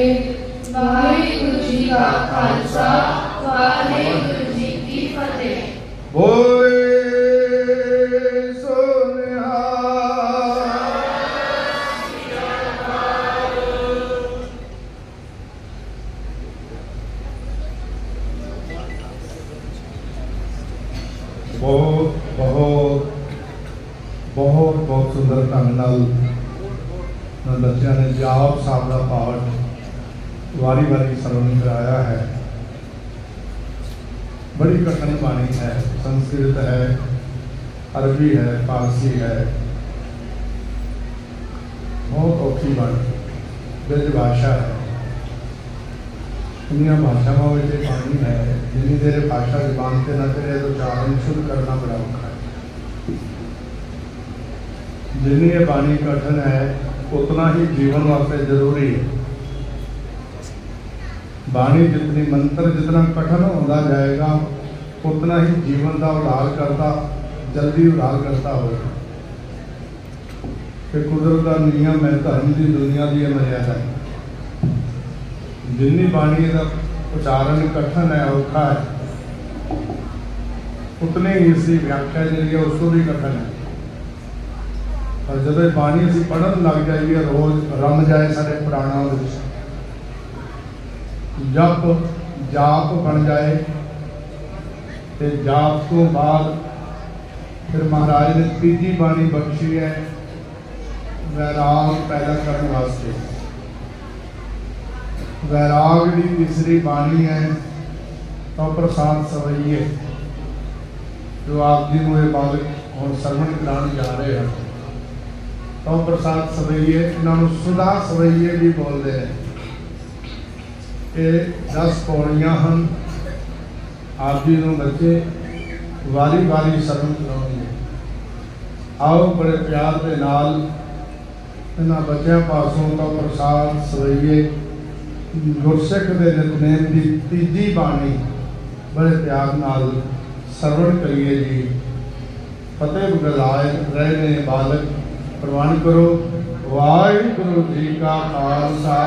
वाहेगुरु जी का खालसा वाहेगुरु जी की फतेह। बोले सोनिहार। बहुत बहुत बहुत बहुत सुंदर ढंग नाल बच्चों ने जाप साहब का पाठ वारी वारी सरवण कराया है। बड़ी कठिन बाणी है, संस्कृत है, अरबी है, फारसी है, बहुत औखी बाणी ब्रज भाषा है। दुनिया भाषाओं में पानी है, जितनी देर भाषा जबान से न करे तो उच्चारण शुद्ध करना बड़ा औखा है। जितनी ये बाणी कठिन है उतना ही जीवन वास्ते जरूरी है। बाणी जितनी मंत्र जितना कठिन होता जाएगा उतना ही जीवन का उधार करता जल्दी उधार करता होगा। कि कुदरत का नियम है, धर्म की दुनिया की मर्यादा है। जिन्नी बाणी का उच्चारण कठिन है, औखा है, उतने ही इसकी व्याख्या जी है उसको भी कठिन है। और जब बाणी असी पढ़न लग जाइए रोज रम जाए सारे पुराणों में, जप जाप बन जाए तो जाप तो बाद फिर महाराज ने तीजी बाणी बख्शी है वैराग पैदा करने वास्ते। वैराग की तीसरी बाणी है तो प्रसाद सवैये, जो आप जी को बालक और सरवण कराने जा रहे हैं। तो प्रसाद सवैये इन्होंने सुधा सवैये भी बोलते हैं। ये 10 पौड़ियां हैं। आप जी को बच्चे वारी वारी सरवण कराएंगे। आओ बड़े प्यार के नाल इन्होंने बच्चों पासों तो प्रसाद सवैये गुरसिख के नितनेम की तीजी बाणी बड़े प्यार नाल सरवण करिए जी। फतेह बगलाए रहे ने बालक प्रवान करो। वाहिगुरु जी का खालसा,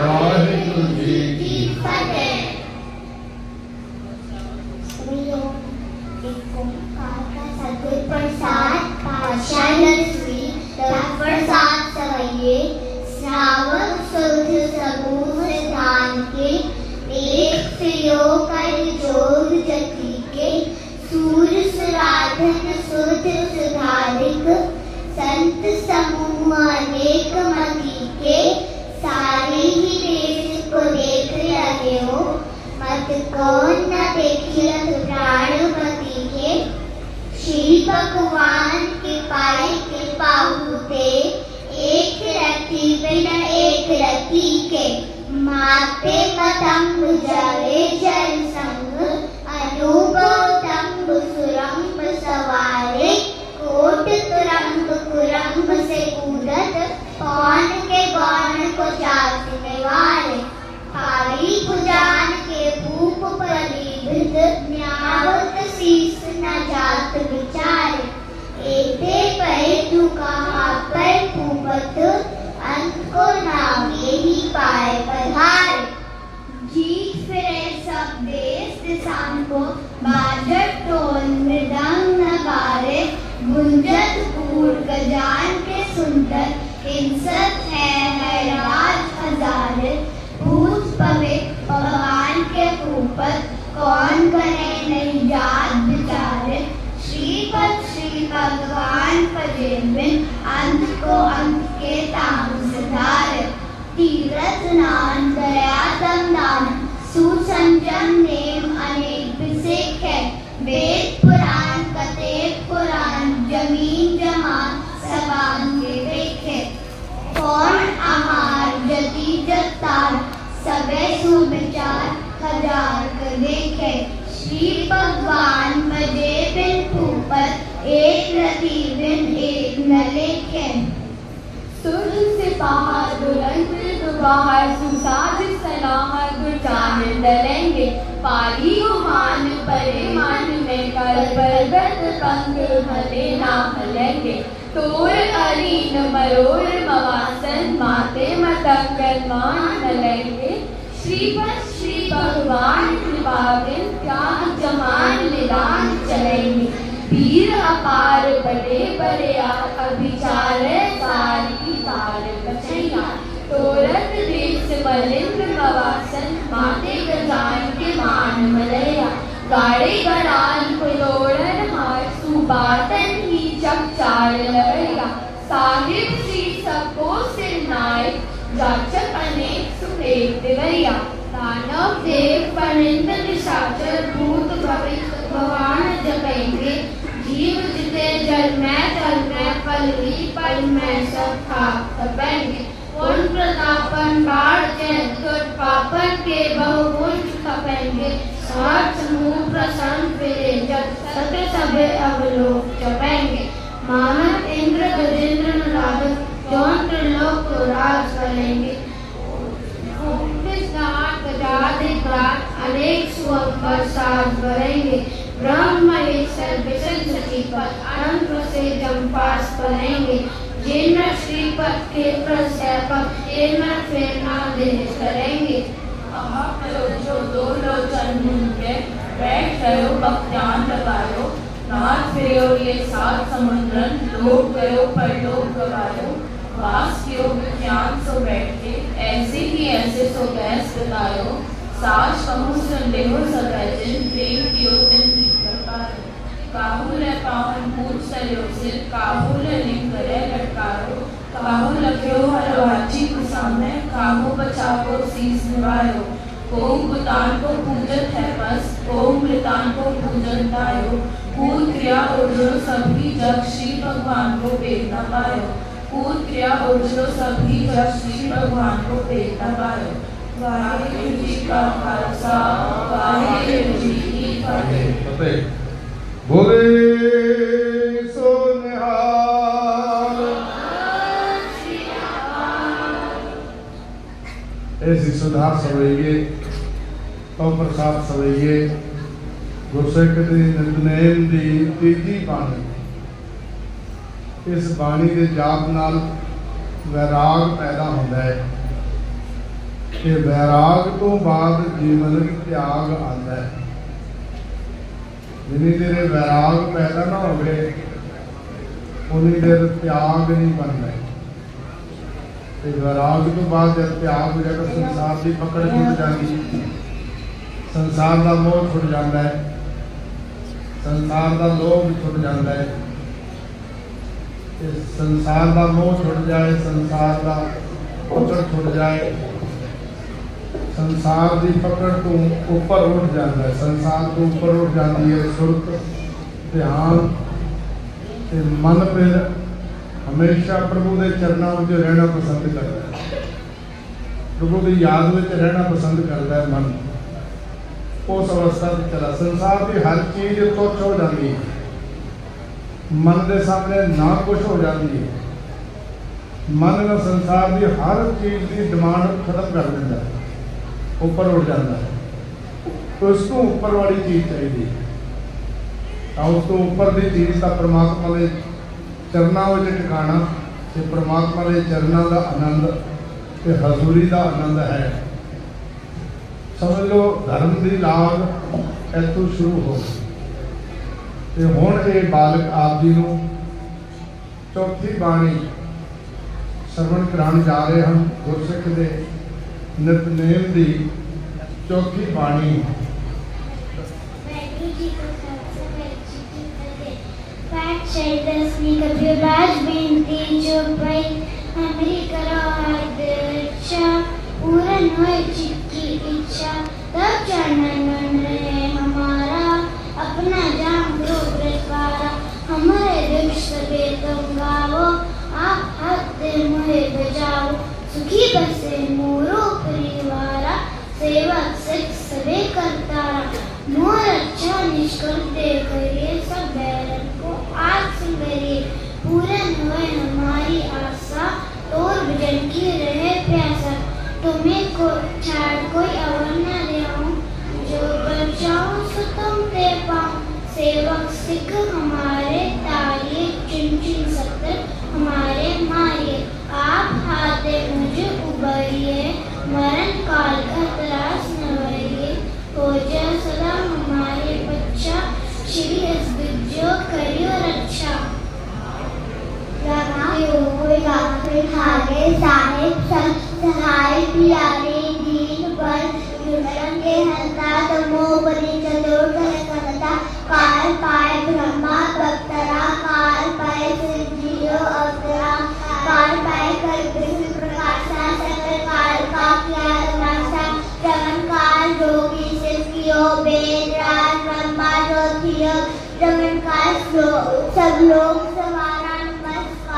वाहिगुरु जी की फतेह। सतगुरु प्रसाद पातशाह नरसी प्रसाद सवैये श्रावक सुध समूह दान के एक सियोग कर जोग जति के सूर सुराधन सुध सुधारिक संत समूह अनेक मति के सारे ही देश को देख रहे हो। मत कौन न देखियत प्राणपति के श्री भगवान के पाए के पाहुते एक रति बिना एक रति के माते मतंग जले जल संग अनुभव तंग सुरंग सवारे कोट तुरंग कुरंग से कूदत कौन के गौन को जातने वाले खाली भुजान के भूप परिभित न्यावत शीस न जात विचारे एते पै तू कहा पर भूपत अंत को नाम यही पाए पधारे। जीत फिरे सब देश दिशान को बाजट टोल मृदंग नगारे गुंजत कूर गजान के सुंदर हिंसत है राज हजारे भूत पवित भगवान के भूपत कौन करे नहीं जात बिचारे श्रीपद श्री भगवान पजे बिन अंत को अंत के ताम सुधारे तीरथ नाम दया दम नाम सुसंजम नेम अनेक विसेख है वेद पुराण कतेक पुराण जमीन जमान सबान के देखे कौन आहार जति जतार सबे सुविचार हजार कर देखे श्री भगवान मजे बिन भूपत एक रति बिन एक न लेखे सुर सिपाहा दुरंत दुबाहा सुसाज सलाह दुचान डलेंगे पाली गुमान परे मान में कर पर्वत पंख भले ना हलेंगे तोर अरीन मरोर मवासन माते मतंगन मान हलेंगे श्रीपद श्री भगवान कृपा बिन त्याग जमान निदान चलेंगे वीर अपार बड़े बड़े अभिचार सारी तार बचैया तोरत देश मलिंद मवासन माते गजान के मान मलैया गाड़े गड़ान कुलोड़न हार सुबातन ही चकचार लड़ैया साहिब श्री सबको सिर नायक जाचक अनेक सुखेत दिवैया दानव देव परिंद निशाचर भूत भविष्य भगवान जपेंगे जीव पल ही पल में सब खाक खपेंगे। पूर्ण प्रतापन बाढ़ चैतुर पापन के बहुगुण खपेंगे। साठ समूह प्रसन्न फिरे जब सत्य सबे अवलोक चपेंगे। मानव इंद्र गजेंद्र नराधक जौन त्रिलोक को राज करेंगे। अनेक सुअम पर साज भरेंगे। ब्रह्म महेश्वर विष्णु सचिपत अनंत से जमपास करेंगे। जिन श्रीपद के प्रसेपक इन फेरना देश करेंगे। जो दो लोचन मुंडे बैठ गयो बख्तियान लगायो। नाथ फिरो ये सात समुद्रन लोग गयो परलोक गवायो। वास कियो विज्ञान सो बैठे ऐसे ही ऐसे सो गैस बतायो। साज कहूँ सुन लेहो सदैजिन प्रेम कियो दिन प्रकार। काहू ले पावन पूछ सलियो सिर काहू ले लिंग करे लटकारो। काहू लख्यो हर वाची कुसामे काहू बचावो सीस निभायो। ओम भूतान को पूजत है बस ओम मृतान को पूजन पायो। पूर्ण क्रिया उर्जो सभी जग श्री भगवान को पेट न पायो। पूर्ण क्रिया उर्जो सभी जग श्री भगवान को पेट न पायो। वाहेगुरु जी का खालसा वाहेगुरु जी की फतेह। बोले सो निहाल। ऐसी सुधा सवैये तो प्रसाद सवैये गुरसिख दी नितनेम दी तीजी बाणी। इस बाणी के जाप नाल वैराग पैदा होता है कि वैराग तो बाद जीवन त्याग आता है। जिनी देर वैराग पैदा ना हो गए उन्नी देर त्याग नहीं बनना। वैराग तो बाद जब त्याग हो जाएगा संसार की पकड़ छुट जाती। संसार का मोह छुट जाता है। संसार का लोभ छुट जाता है। संसार का मोह छुट जाए संसार का पकड़ छुट जाए संसार की पकड़ तो ऊपर उठ जाता है। संसार तो ऊपर उठ जाती है। सुरत ध्यान ते मन फिर हमेशा प्रभु के चरणों में रहना पसंद करता है। प्रभु की याद में रहना पसंद करता है मन। उस अवस्था में चला संसार की हर चीज तुच्छ हो जाती है। मन के सामने ना कुछ हो जाती है। मन में संसार की हर चीज की डिमांड खत्म कर देता है। ऊपर उठ जाता है। तो उसको ऊपर वाली चीज चाहिए। उस तो ऊपर की चीज का परमात्मा के चरणों में टिकाना ते परमात्मा के चरणों का आनंद ते हजूरी का आनंद है। समझ लो धर्म की लाग इतों शुरू हो गई। हुण ये बालक आप जी को चौथी बाणी श्रवण कराने जा रहे हैं। गुरसिख के नितनेम की चौथी बाणी। पूरन होए चित्त की इच्छा तब चरणन मन रहे हमारा। अपना जाम दो प्रकारा हमारे दुख सबे तुम गावो। आप हाथ दे मुहे बजाओ सुखी बसे मोरो परिवारा। सेवक सिख सबे करतारा मोर अच्छा निष्कल दे करिए सब बैरन को आज सुंदरिए। पूरन हुए हमारी आशा तोर भजन की रहे प्यासा। तुम्हें को छाड़ कोई अवर न ले आऊं जो बचाओ सो तुम दे पाऊं। सेवक सिख हमारे तारिये चिन चिन सत्य हमारे मारिए। आप हाथ दे मुझे उबरिए मरण काल का त्रास न भरिए। हो जाए सदा हमारे बच्चा श्री असदुजो करियो रक्षा। खागे साहेब सहाय प्यारे दीन पर दुर्गम के हंता तमो बलि चतुर करता। काल पाए ब्रह्मा बक्तरा काल पाए जियो अवतरा। काल पाए कर कृष्ण प्रकाशा सकल काल का किया तमाशा। जगन काल जोगी शिव कियो वेद राज ब्रह्मा जो थियो। जगन काल सब लोग सवारा नमस्कार।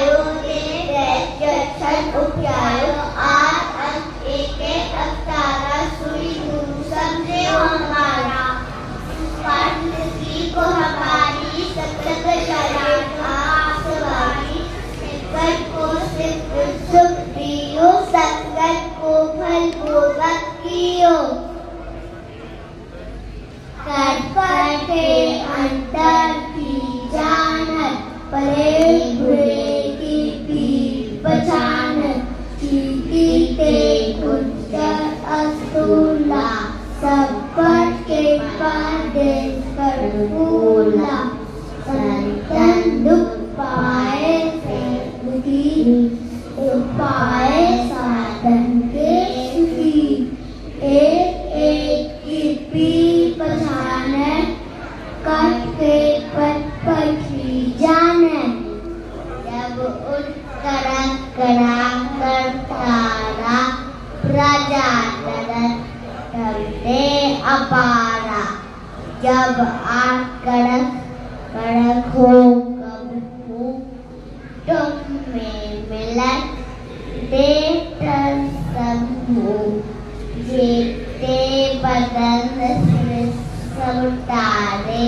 आयो दे जक्षण उपयायो आज अंत एके अवतारा सुई गुरु समझे हमारा पढ़ की को हमारी सतत चरण आसवारी संकट को सिद्ध सुख दियो संकट को फल भोगत कियो करके अंतर की जानत परे बुरे की पीठ पहचानत चीते कुंजर असूला सबट के पर्दे कर भूला संतन दुख पाए से दुखी पाए साधन के सुखी एक एक की पीठ पहचाने कट के पट पटरी जाने जब उठ करा कर तारा प्रजा तरत करते अपारा जब आग कड़क हो कब तुम में मिलत देतर समूह जीते बदन समतारे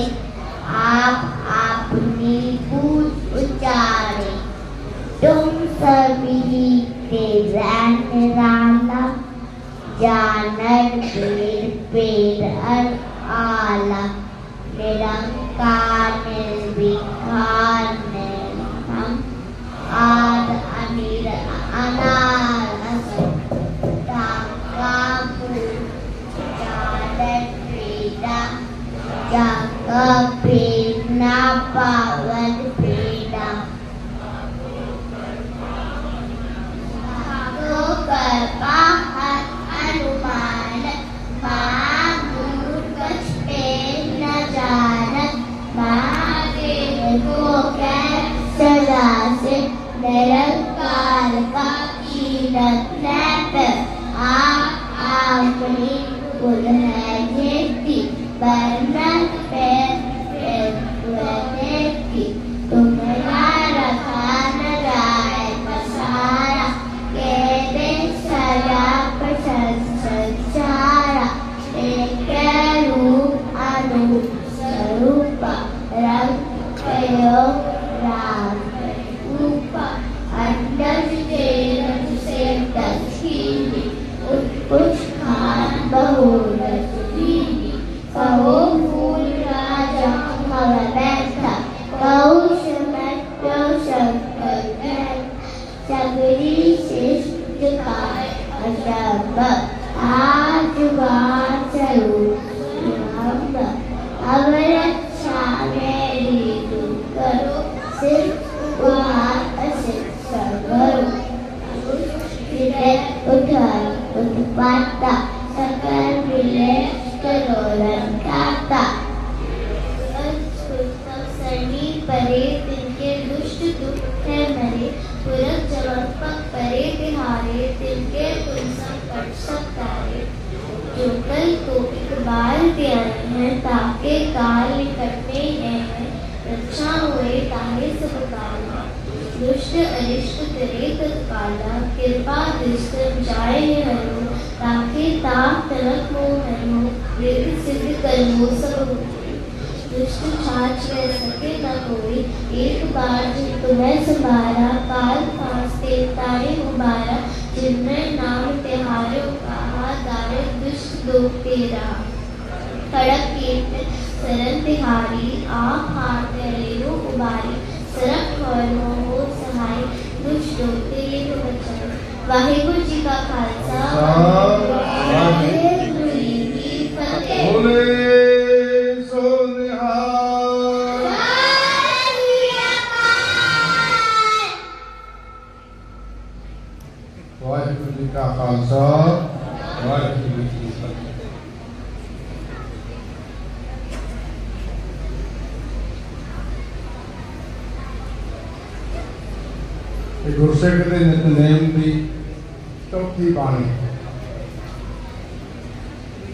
आप अपनी पूछ उचारे तुम सभी तेरा निराला जानर पेड़ आला निरंकार निर्विकार निर्मम आद अनिर अनार प्रेरणा पावन प्रेरणा कृपा अनुमान न जानत को सदा से निरंकार का कीरत आपनी कुल है जेती बरनत पे तुम्हारा खान राय पसारा के दे सजा प्रशंसारा एक रूप अरूप स्वरूप रंग प्रयोग राम रूप अंडज से दक्षिणी उत्कुश खान बहुरस कहो फूल राजा हवा बैठा कहो शमत्यो शंकर सबरी शिष्ट खाए अशब आज बार स्वरूप अब रक्षा मेरी तुम करो सिर्फ उधार अशिक्षा करो उधार उत्पाता सकल मिले सरनी परे तिनके दुष्ट दुख है मरे पुरख जवन पग परे तिहारे तिनके तुम संकट सब तारे जो कल को एक बार त्यारे हैं ताके काल निकटने हैं रक्षा हुए ताहे सब काला दुष्ट अरिष्ट करे तत्काला कृपा दृष्ट जाए हरो ताके ताप तलक हो हरो वेद सिद्ध कर्मो सब दुष्ट छाछ रह सके न कोई एक बार जिन तुम्हें संभारा काल फांसते तारे मुबारा जिनमें नाम तिहारे कहा दारे दुष्ट दोख तेरा कड़क कीर्त सरन तिहारी आप हाथ रेणु उबारी सरक हरो हो सहाय दुष्ट दोखते लिख बचाए वाहिगुरु जी का खालसा वाहिगुरु जी की फतेह। वाहिगुरु जी का खालसा वाहिगुरु जी की फतेह। गुरसिख के नितनेम की चौथी बाणी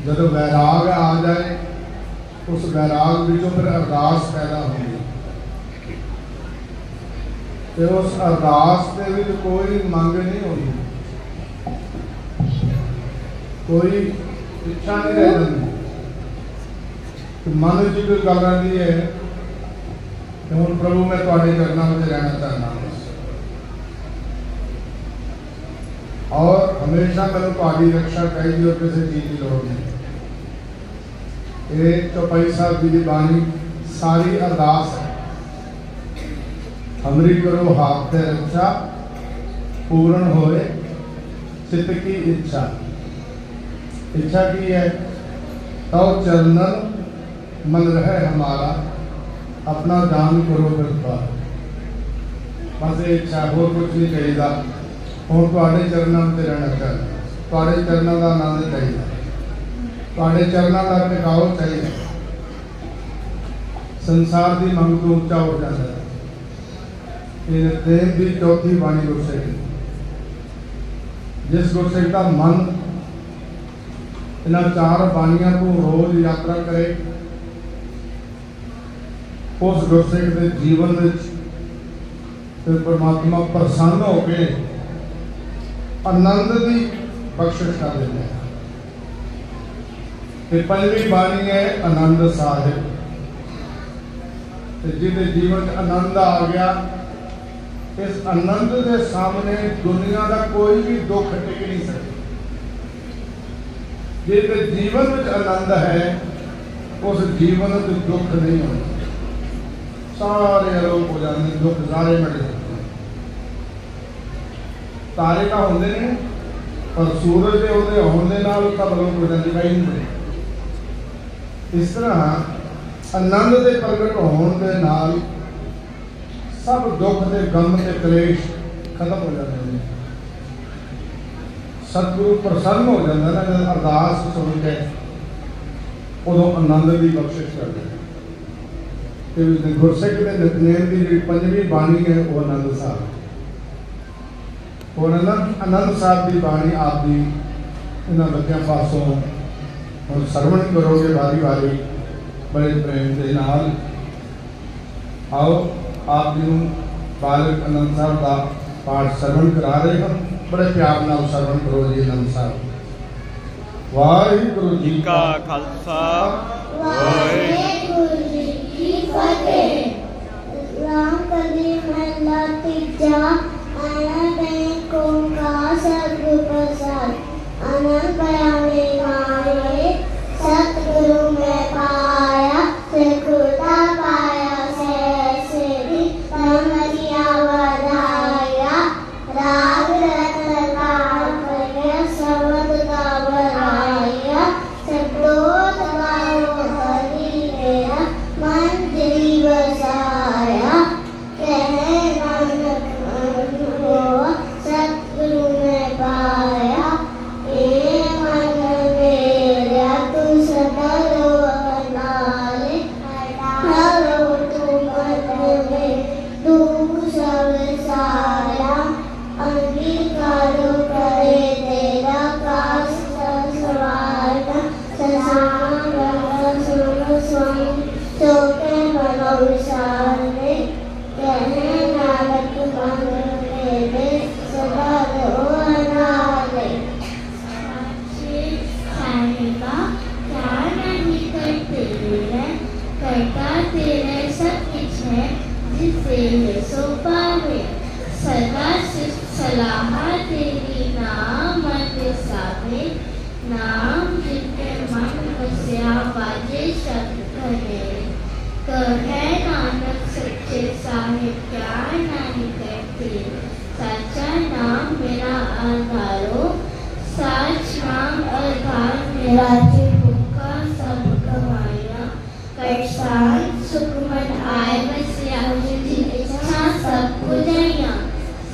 जब वैराग आ जाए उस वैराग विचों फिर अरदास पैदा होगी ਤੇ ਉਸ ਅਰਦਾਸ ਦੇ ਵਿੱਚ ਕੋਈ ਮੰਗ ਨਹੀਂ ਹੋਣੀ, ਕੋਈ ਇੱਛਾ ਨਹੀਂ ਰਹਿ ਜਾਂਦੀ। ਤੇ ਮਨ ਵਿੱਚ ਕੋਈ ਗੱਲ ਆਉਂਦੀ ਹੈ ਕਿ ਹੁਣ ਪ੍ਰਭੂ ਮੈਂ ਤੁਹਾਡੇ ਚਰਨਾਂ ਵਿੱਚ ਰਹਿਣਾ ਚਾਹੁੰਦਾ और हमेशा मैंने ਤੁਹਾਡੀ रक्षा चाहिए और किसी चीज की लोड़ नहीं। ये चौपाई साहब जी की बाणी सारी अरदास है, हमरी करो हाथ ते रक्षा, पूर्ण होए चित्त की इच्छा। इच्छा की है तो चरणन मन रहे हमारा, अपना दान करो कृपा। बस ये इच्छा, और कुछ नहीं चाहिए। ਹੁਣ ਤੁਹਾਡੇ ਚਰਨਾਂ ਉੱਤੇ ਰਹਿਣਾ ਚਾਹੀਦਾ, ਤੁਹਾਡੇ ਚਰਨਾਂ ਦਾ ਆਨੰਦ ਚਾਹੀਦਾ, ਤੁਹਾਡੇ ਚਰਨਾਂ ਦਾ ਟਿਕਾਓ ਚਾਹੀਦਾ। ਸੰਸਾਰ ਦੀ ਮੰਗ ਤੋਂ ਉੱਚਾ ਹੋ ਜਾਂਦਾ ਹੈ। ਇਹ ਦੇਵ ਦੀ ਚੌਥੀ ਬਾਣੀ ਗੁਰਸਿੱਖ, ਜਿਸ ਗੁਰਸਿੱਖ ਦਾ ਮਨ ਇਹਨਾਂ ਚਾਰ ਬਾਣੀਆਂ ਤੋਂ ਰੋਜ਼ ਯਾਤਰਾ ਕਰੇ, ਉਸ ਗੁਰਸਿੱਖ ਦੇ ਜੀਵਨ ਵਿੱਚ ਤੇ ਪਰਮਾਤਮਾ ਪ੍ਰਸੰਨ ਹੋ ਕੇ आनंद की बख्शिश कर देते हैं। पंजवी बाणी है आनंद साहिब। जिसके जीवन में आनंद आ गया, इस आनंद के सामने दुनिया का कोई भी दुख टिक नहीं सकता। जिसके जीवन में आनंद है, उस जीवन में दुख नहीं होता, सारे आरोप हो जाते, दुख सारे मिट जाते। तारे का होंगे नहीं, पर सूरज के होने होने नाल तब लोग हो जाती भाई नहीं। इस तरह आनंद के प्रगट होने के नाल सब दुख के गम के कलेश खत्म हो जाते हैं। सतगुरु प्रसन्न हो जाता है जब अरदास सुन के, उदों आनंद की बख्शिश करते हैं। गुरसिख के नितनेम की जी पंजवीं बाणी है वो आनंद साहब। और आनंद साहब की बाणी आप भी इन्होंने बच्चों पासों और सरवण करोगे बारी बारी बड़े प्रेम के नाल। आओ आप जी बालक आनंद साहब का पाठ सरवण करा रहे हैं, बड़े प्यार नाल सरवण करो जी आनंद साहब। वाहिगुरू जी का खालसा, वाहिगुरू जी की फतेह। राम कली महला तीजा, आनंद को का सतगुरु प्रसाद, आनंद बयाने मारे सतगुरु में पाया, सतगुरु पाया से भी नमरिया वधाया। राग रत्न का प्रिय शब्द का बढ़ाया, सतोत का हरि मेरा मन दिल बसाया। कहे नानक सतगुरु में पाया, ए मन मेरा तू सदा रो नाले, हरो तू मन में दुख सब साया। अंगीकार करे तेरा काश संसारना, संसार सुन स्वामी चौके मनो विचारे। कहे नानक मन मेरे सदा रहो अनाले। साहिबा क्या नहीं करते है, करता तेरे सब कुछ है, जिसे है सो पावे। सदा सलाह तेरी नाम मन सावे, नाम जिनके मन बसया बाजे शब्द करे। कहे नानक सच्चे साहिब क्या नहीं करते, सच्चा नाम मेरा आधारो, सच नाम आधार मेरा जीवन का सब गवाया। कैसान सुखमन आए बसिया, जिनकी इच्छा सब बुझाइया।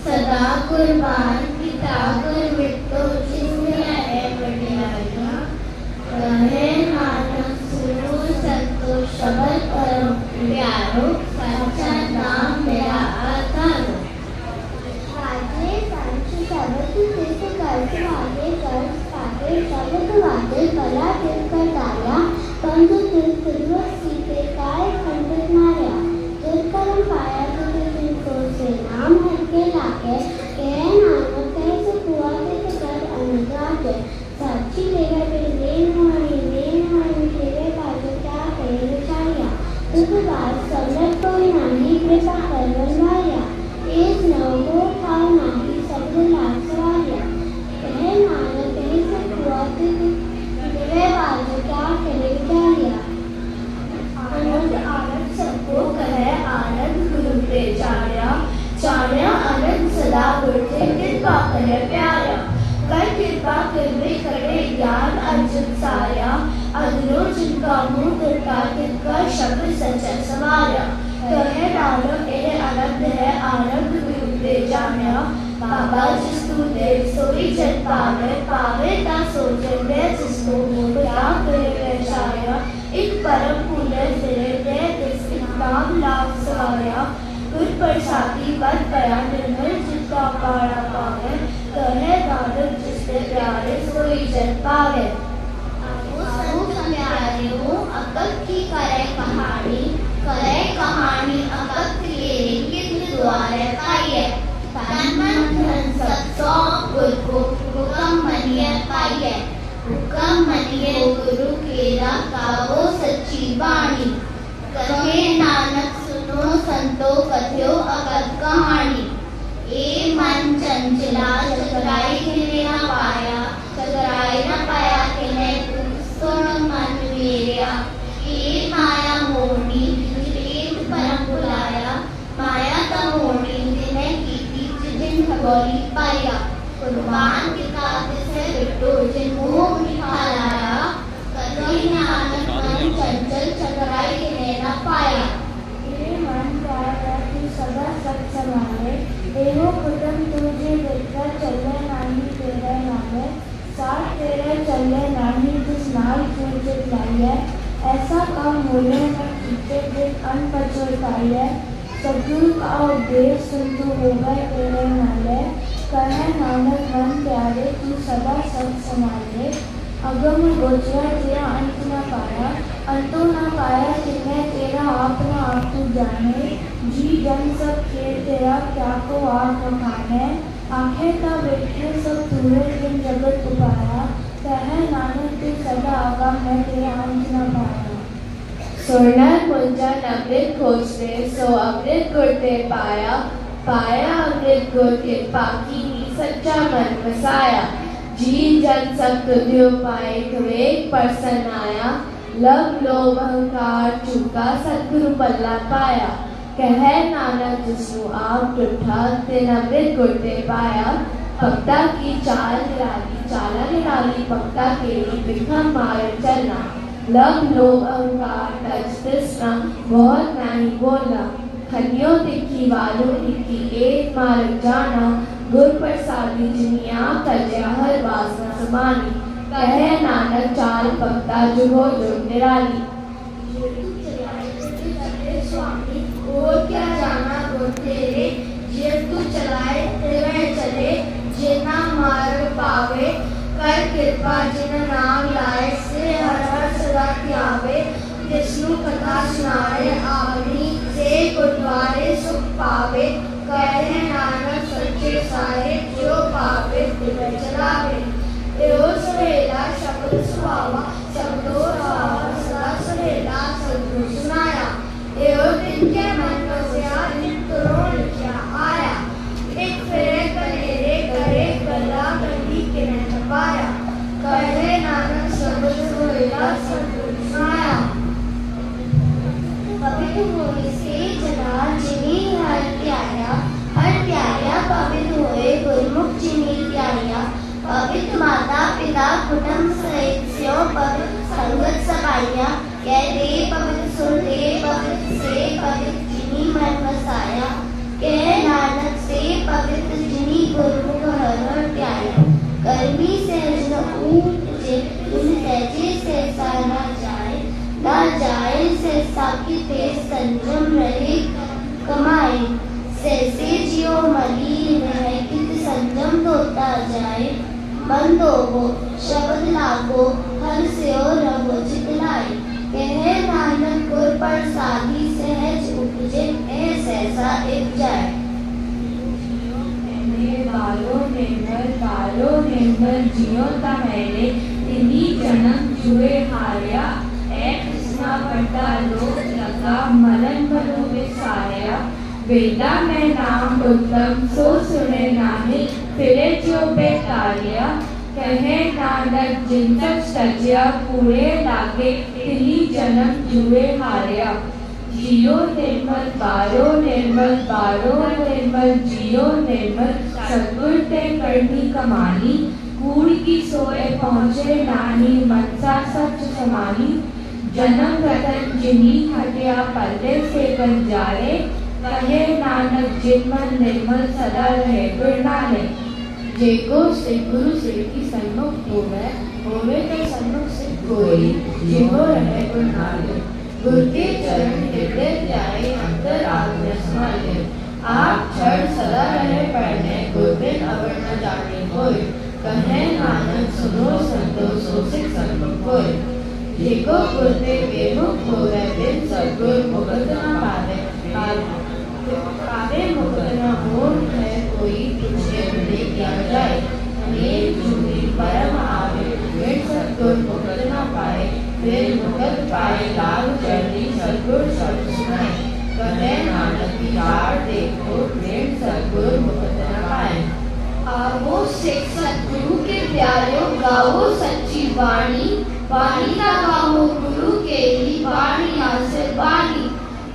सदा कुर्बान पिता कर मिटो, जिसमें है बढ़िया। कहे नानक सुनो संतो शब्द करो प्यारो, सच्चा नाम मेरा आधारो। वाजे पंच शब्द जिसे कर्ज वागे कर्ज पाके, शब्द वागे कला दिल कर डाला। पंच दिल सीते काय खंडित माया, जिस कर्म पाया तुझे जिनको से नाम, लाके कह नानक कैसे हुआ के कर अनुराग साक्षी लेकर फिर लेन वाणी तेरे बाजू क्या कहे चाया तुझ बात समझ कोई नहीं कृपा करवन वाया एक नवो था नहीं सब लाग सवाया कह नानक कैसे हुआ के तेरे बाजू क्या कहे चाया आनंद आनंद सबको कहे आनंद गुरु पे चार्या आनंद सदा गुरते कृपा करे प्यारा कर कृपा करवे करे ज्ञान अर्जुन साया अदनो जिनका मुंह दुर्गा तिनका शब्द सच सवाया कहे नानक ये आनंद है आनंद गुरु पे जानिया बाबा जिसको दे सोई जन पावे ता सोचन दे जिसको क्या करे वैचार्या एक परम पुण्य फिरे दे जिसके नाम लाभ सवाया गुर प्रसादी बद पया निर्मल जिसका पारा पावे कहे नानक जिससे प्यारे सोई जन पावे प्यारे हो अकब की करे कहानी अकब तेरे कितने द्वारे पाइए तन मन धन सब सौ गुरु को हुक्म मनिए पाइए हुक्म मनिए गुरु केरा कावो सच्ची वाणी कहे नानक सुनो संतो कथ्यो अकब कहानी ए मन चंचला चतुराई किने न पाया किने सुन मन मेरिया ए माया मोहनी प्रेम परम बुलाया माया का मोहनी जिन्हें कीती जिन खगोली पाया कुर्बान के काते से बिट्टो जिन मोह निकालाया कभी नानक मन चंचल चतुराई किने न पाया मन प्यारा तू सदा सच संभाले एवो कुटुम तुझे देखकर चले नाही तेरे नामे साथ तेरे चले नाही जिस नाल तुझे लाइए ऐसा काम होने में कीते दिन अन पछताइए सद्गुरु का उपदेश सुन तू हो गए तेरे नाले कहे नानक मन प्यारे तू सदा सच संभाले अगम गोचरा तेरा अंत न पाया अंतो न पाया जिन्हें तेरा अपना आप तू जाने जी जन सब खेल तेरा क्या को आप खाने आंखें का बैठे सब तूने दिन जगत उपाया कहे नानक तू सदा आगम है तेरा अंत न पाया सोना कुंजा अमृत खोजते सो अमृत गुरते पाया अमृत गुर के पाकी सच्चा मन बसाया जी जन सब तुझे पाए विवेक प्रसन्न आया लव लोभ अहंकार चूका सतगुरु पल्ला पाया कहे नानक जिसनु आप टूठा तेन अमृत गुरते पाया भक्ता की चाला निराली भक्ता केली बिखम मार चलना लव लोभ अहंकार टच तृष्णा बहुत नहीं बोलना खनियों दिखी वालों दिखी एक मार्ग जाना गुर प्रसादी जिनिया कल्या हर वासना समानी कहे नानक चाल भक्ता जुगो जुग निराली स्वामी और क्या जाना गुर तेरे जे तू चलाए तेरे चले जिना मार्ग पावे कर कृपा जिन नाम लाए से हर हर सदा त्यावे जिसनु कथा सुनाए आवनी से गुरुद्वारे सुख पावे कहे नानक सच्चे सारे जो पावे दिल चलावे एओ सवेला शब्द सुहावा शब्दो सुहावा सदा सवेला सद्गुरु सुनाया एओ दिन के मन बसिया नित्रो लिखा आया एक फेरे कनेरे करे गला गली के न पाया कहे नानक शब्द सवेला सद्गुरु सुनाया पवित्र होने से जना जिन्हें हर प्यारा पवित्र होए गुरमुख जिन्हें प्यारिया पवित्र माता पिता कुटुंब सहित स्यो पवित्र संगत सबाइया कह दे पवित्र सुन दे पवित्र से पवित्र जिन्हें मन बसाया कह नानक से पवित्र जिन्हें गुरमुख हर प्यारा गर्मी से न ऊट जे उन सहजे से साना जाए ना जाए से साकी तेज संजम रहे कमाए से जियो मलिन रहे कित संजम धोता जाए बंदो हो शब्द लागो हर से और रहो चितलाए कहे नानक गुर प्रसादी सहज उपजे ऐसा एक जाए निर्मल बारो निर्मल जियो तमेले तिनी जन्म जुए हारिया एक कृष्णा बड़ा लोक लगा मरण भरो विसारिया वेदा में नाम उत्तम सो सुने नामी फिरे जो बेतारिया कहे नानक जिन तक सजिया पूरे लागे तिनी जन्म जुए हारिया जियो निर्मल बारो निर्मल जियो निर्मल सतगुर ते करनी कमानी कूड़ की सोए पहुँचे नानी मनसा सच समानी जन्म रतन जिनी हटिया पल्ले से बंजारे कहे नानक जिनमन निर्मल सदा रहे गुरनाले जेको से गुरु से की सन्मुख होवे तो सन्मुख से कोई जिहो रहे गुरनाले गुरु के चरण हृदय जाए अंतर आत्म समाले आप क्षण सदा रहे पढ़ने गुरबिन अवर न जाने कोई कहे नानक सुनो संतो सो सिख सन्मुख कोई जेको गुरते बेमुख होवे बिन सद्गुर मुक्त न पावे मुक्त न हो है कोई तुझे मिले क्या जाए अनेक झूठी परम आवे फिर सद्गुर मुक्त न पाए फिर मुक्त पाए लाभ चरणी सद्गुर शब्द सुनाए कहे नानक विचार देखो फिर सद्गुर मुक्त न पाए आवो सिख सद्गुरु के प्यारो गाओ सच्ची वाणी वाणी का गाओ गुरु के ही वाणी से वाणी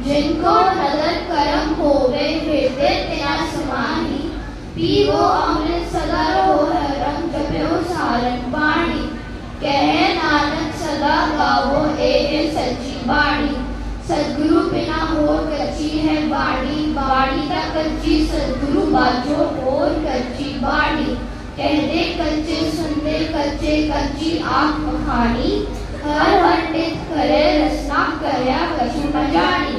जिनको नदर करम होवे हृदय तेरा समानी पीवो अमृत सदा हो रंग जपयो सारन वाणी कहे नानक सदा गाओ ए सच्ची वाणी सद्गुरु बिना और कच्ची है वाणी वाणी का कच्ची सद्गुरु बाजो और कच्ची वाणी कह दे कच्चे सुन दे कच्चे कच्ची आँख मखानी हर पंडित करे रसना करया कछु न जानी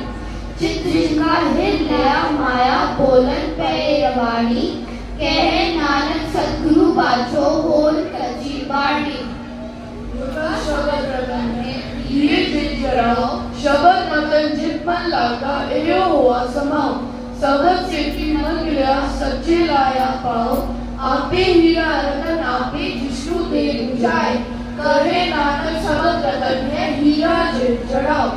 चित जिनका हिल लिया माया बोलन पे रवानी कहे नानक सद्गुरु बाजो होल कच्ची वाणी शब्द रतन है ये दिल जराओ शब्द मतन जित मन लागा एयो हुआ समाओ शब्द से की मन गिरा सच्चे लाया पाओ आपे हीरा रतन आपे जिष्णु दे बुझाए कहे नानक शब्द रतन है हीरा जित जड़ाओ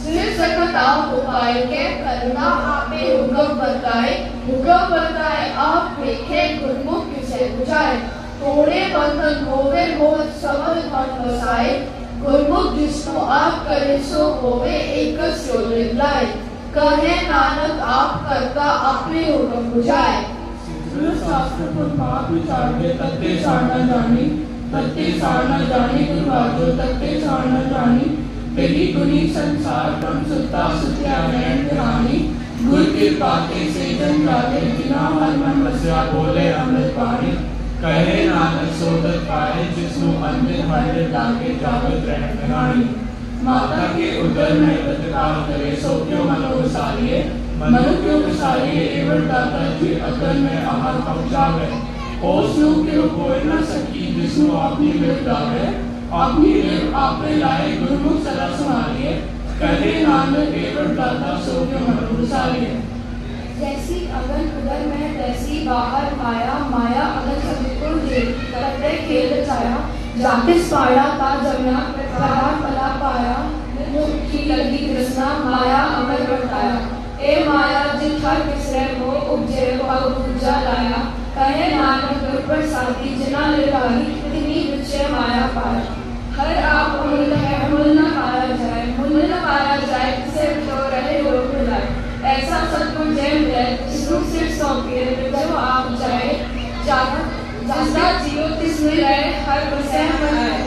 सिर सकता उपाय के करना आपे हुक्म बताए आप देखे गुरमुख किसे बुझाए थोड़े बंधन होवे हो समझ मन बसाए गुरमुख जिसको आप करे सो होवे एक सोलिन लाए कहे नानक आप करता अपने हुक्म बुझाए शास्त्र पुर पाप विचार के तत्ते सारना जानी गुरु बाजो तत्ते सारना जानी तेरी गुनी संसार ब्रह्म सत्ता सत्या नयन ध्यानी गुरु कृपा के से जन जागे बिना हर मन बसिया बोले अमृत पानी कहे नानक सोदत पाए जिसनु अंतिम हर लागे जागत रहन घरानी माता के उदर में बदकार करे सो क्यों मनो विसारिए एवं दाता जी अकल में आहार पहुँचावे ओसु क्यों कोई न सकी जिसनु अपनी लिपटावे अपनी लिप आपने लाए गुरमुख सदा संभालिए कहे नानक एवं दाता सो क्यों मनो विसारिए जैसी अगन उदर में तैसी बाहर माया अगन सभी दे करते खेल रचाया जातिस पाया ता जमना प्रहार पला पाया मुक्ति लगी कृष्णा माया अमर बरताया ए माया जिन हर बिसरे हो उपजे पग पूजा लाया कहे नानक गुर प्रसादी जिना लिवाई तिनी विचय माया पाया हर आप मूल है मूल न पाया जाए किसे तो रहे लोग बुलाए ऐसा सद्गुण जय मिले जिसनु सिर सौंपे जो आप जाए जिसका जियो तिसमें रहे हर बसे बनाए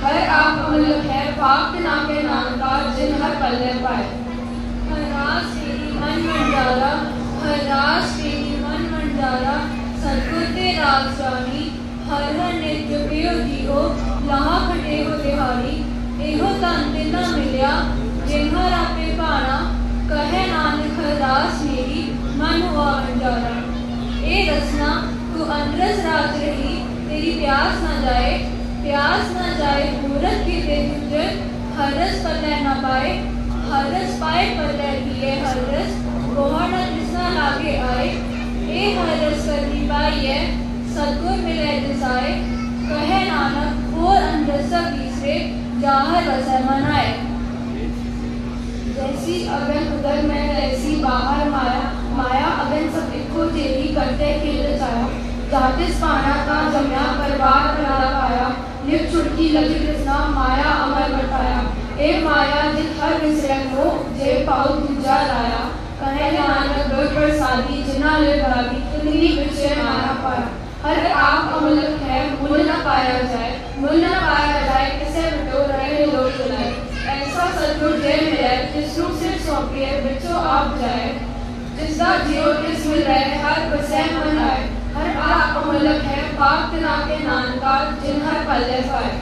हर आप मूल है पाप नाके नाम का जिन हर पल्ले पाए हर रास तेरी मन मंडारा सद्गुर ते राज जानी हर नित्य पियो जियो लहा खटे हो तिहारी एहो तन तिना मिलिया जिन्हर आपे पाना कहे नानक हरदास मेरी मन हुआ अंजारा ए रसना तू अनरस रात रही तेरी प्यास न जाए मूरत की ते गुजर हरस पल्ले न पाए हरस पाए पल्ले दिए हरस गोहर न जिसना लागे आए ए हरस करनी पाई है सतगुर मिले दिसाए, कहे नानक और अंधसा बीसरे जाहर वसै मनाए। जैसी अगन उदर में वैसी बाहर माया, माया अगन सब इको तेरी करते खेल जाया। जातिस पाना का जमया परिवार बना पाया, लिप छुटकी लगी कृष्णा माया अमर बटाया। ए माया जित हर विसरे हो, जे पाऊ दूजा लाया। कहे नानक गुर प्रसादी जिना ले भागी, तुमरी विषय माया पाया। हर आप अमूल्य है मूल न पाया जाए, मूल न पाया जाए किसे बटो रहे लोग बुलाए। ऐसा सतगुर जय मिले जिस रूप से सौंपिए बिचो आप जाए। जिसका जियो किस मिल रहे हर बसे मन आए। हर आप अमूल्य है पाप तना के नानका जिन हर पल्ले पाए।